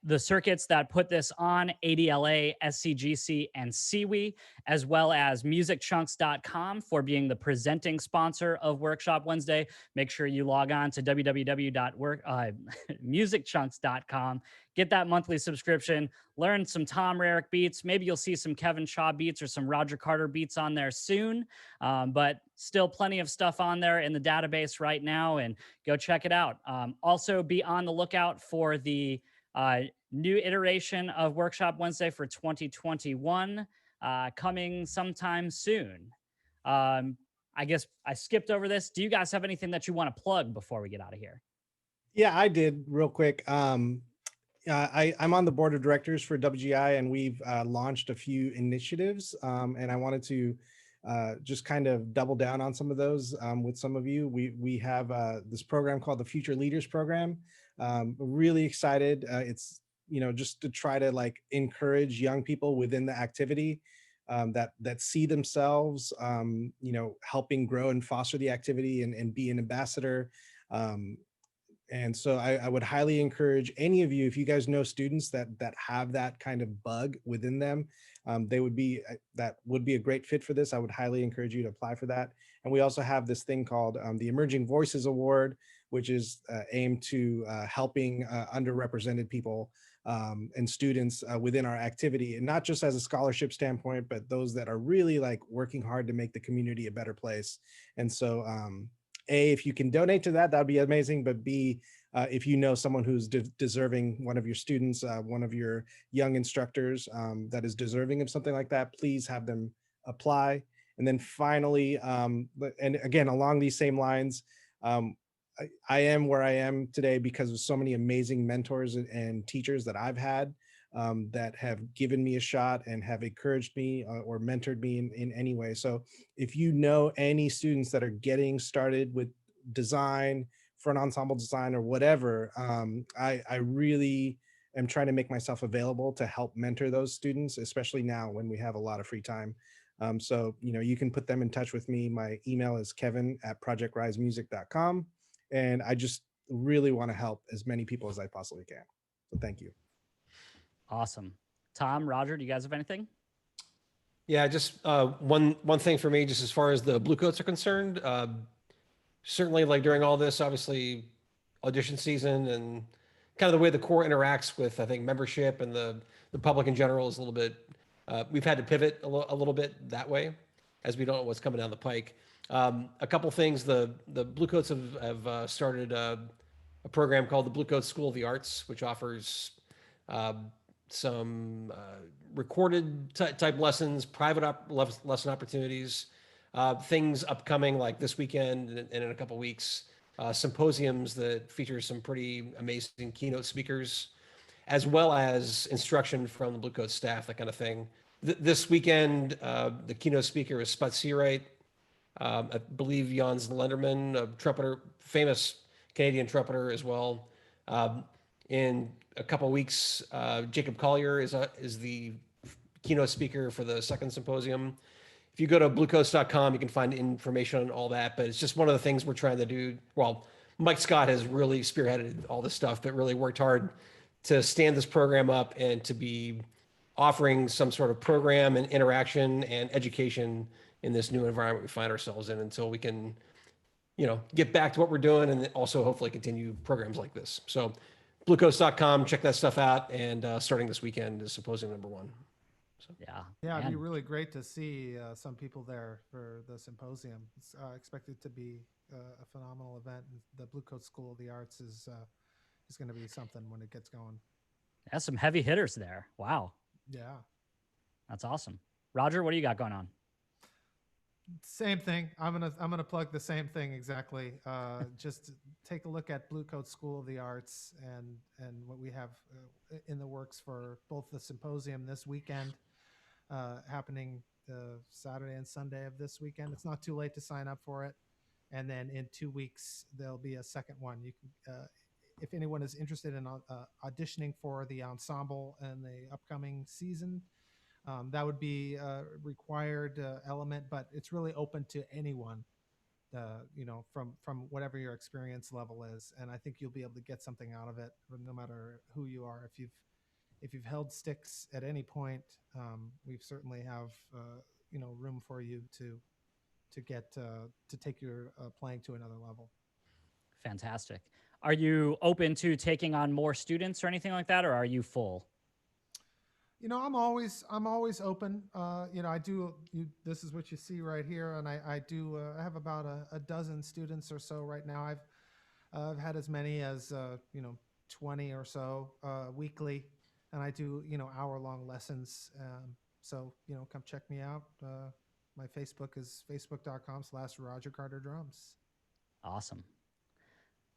the circuits that put this on, ADLA, SCGC, and CWE, as well as musicchunks.com for being the presenting sponsor of Workshop Wednesday. Make sure you log on to musicchunks.com, get that monthly subscription, learn some Tom Rarick beats. Maybe you'll see some Kevin Shaw beats or some Roger Carter beats on there soon, but still plenty of stuff on there in the database right now, and go check it out. Also, be on the lookout for the new iteration of Workshop Wednesday for 2021 coming sometime soon. I guess I skipped over this. Do you guys have anything that you want to plug before we get out of here? Yeah, I did real quick. I'm on the board of directors for WGI, and we've launched a few initiatives, and I wanted to just kind of double down on some of those with some of you. We have this program called the Future Leaders Program. Really excited. It's just to try to like encourage young people within the activity that see themselves helping grow and foster the activity and be an ambassador. And so I would highly encourage any of you, if you guys know students that have that kind of bug within them, that would be a great fit for this. I would highly encourage you to apply for that. And we also have this thing called the Emerging Voices Award, which is aimed to helping underrepresented people and students within our activity, and not just as a scholarship standpoint, but those that are really like working hard to make the community a better place. And so A, if you can donate to that, that'd be amazing. But B, if you know someone who's deserving, one of your students, one of your young instructors that is deserving of something like that, please have them apply. And then finally, and again, along these same lines, I am where I am today because of so many amazing mentors and teachers that I've had that have given me a shot and have encouraged me or mentored me in any way. So if you know any students that are getting started with design, front ensemble design, or whatever, I really am trying to make myself available to help mentor those students, especially now when we have a lot of free time. So you can put them in touch with me. My email is kevin@projectrisemusic.com. And I just really want to help as many people as I possibly can. So thank you. Awesome. Tom, Roger, do you guys have anything? Yeah, just one thing for me, just as far as the Bluecoats are concerned, certainly like during all this, obviously audition season and kind of the way the core interacts with, I think, membership and the public in general is a little bit, we've had to pivot a little bit that way as we don't know what's coming down the pike. A couple things, the Bluecoats have started a program called the Bluecoats School of the Arts, which offers some recorded type lessons, private lesson opportunities, things upcoming like this weekend and in a couple weeks, symposiums that feature some pretty amazing keynote speakers, as well as instruction from the Bluecoats staff, that kind of thing. This weekend, the keynote speaker is Spud Seawright. I believe Jans Lenderman, a trumpeter, famous Canadian trumpeter as well. In a couple of weeks, Jacob Collier is the keynote speaker for the second symposium. If you go to bluecoats.com, you can find information on all that, but it's just one of the things we're trying to do. Well, Mike Scott has really spearheaded all this stuff, but really worked hard to stand this program up and to be offering some sort of program and interaction and education in this new environment we find ourselves in until we can, get back to what we're doing and also hopefully continue programs like this. So bluecoats.com, check that stuff out. And starting this weekend is symposium number 1. So. Yeah, it'd be really great to see some people there for the symposium. It's expected to be a phenomenal event. The Bluecoats School of the Arts is going to be something when it gets going. Yeah, some heavy hitters there. Wow. Yeah. That's awesome. Roger, what do you got going on? Same thing. I'm gonna plug the same thing exactly. Just take a look at Bluecoats School of the Arts and what we have in the works for both the symposium this weekend, happening Saturday and Sunday of this weekend. It's not too late to sign up for it, and then in 2 weeks there'll be a second one. You can, if anyone is interested in auditioning for the ensemble and the upcoming season. That would be a required element, but it's really open to anyone, from whatever your experience level is. And I think you'll be able to get something out of it, no matter who you are. If you've held sticks at any point, we certainly have room for you to get to take your playing to another level. Fantastic. Are you open to taking on more students or anything like that, or are you full? I'm always open. I do. This is what you see right here, and I do. I have about a dozen students or so right now. I've had as many as 20 or so weekly, and I do hour-long lessons. So come check me out. My Facebook is facebook.com/RogerCarterDrums. Awesome.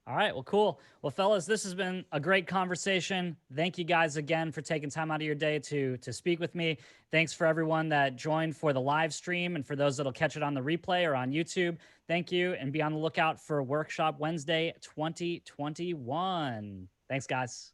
All right. Well, cool. Well, fellas, this has been a great conversation. Thank you guys again for taking time out of your day to speak with me. Thanks for everyone that joined for the live stream and for those that'll catch it on the replay or on YouTube. Thank you. And be on the lookout for Workshop Wednesday 2021. Thanks, guys.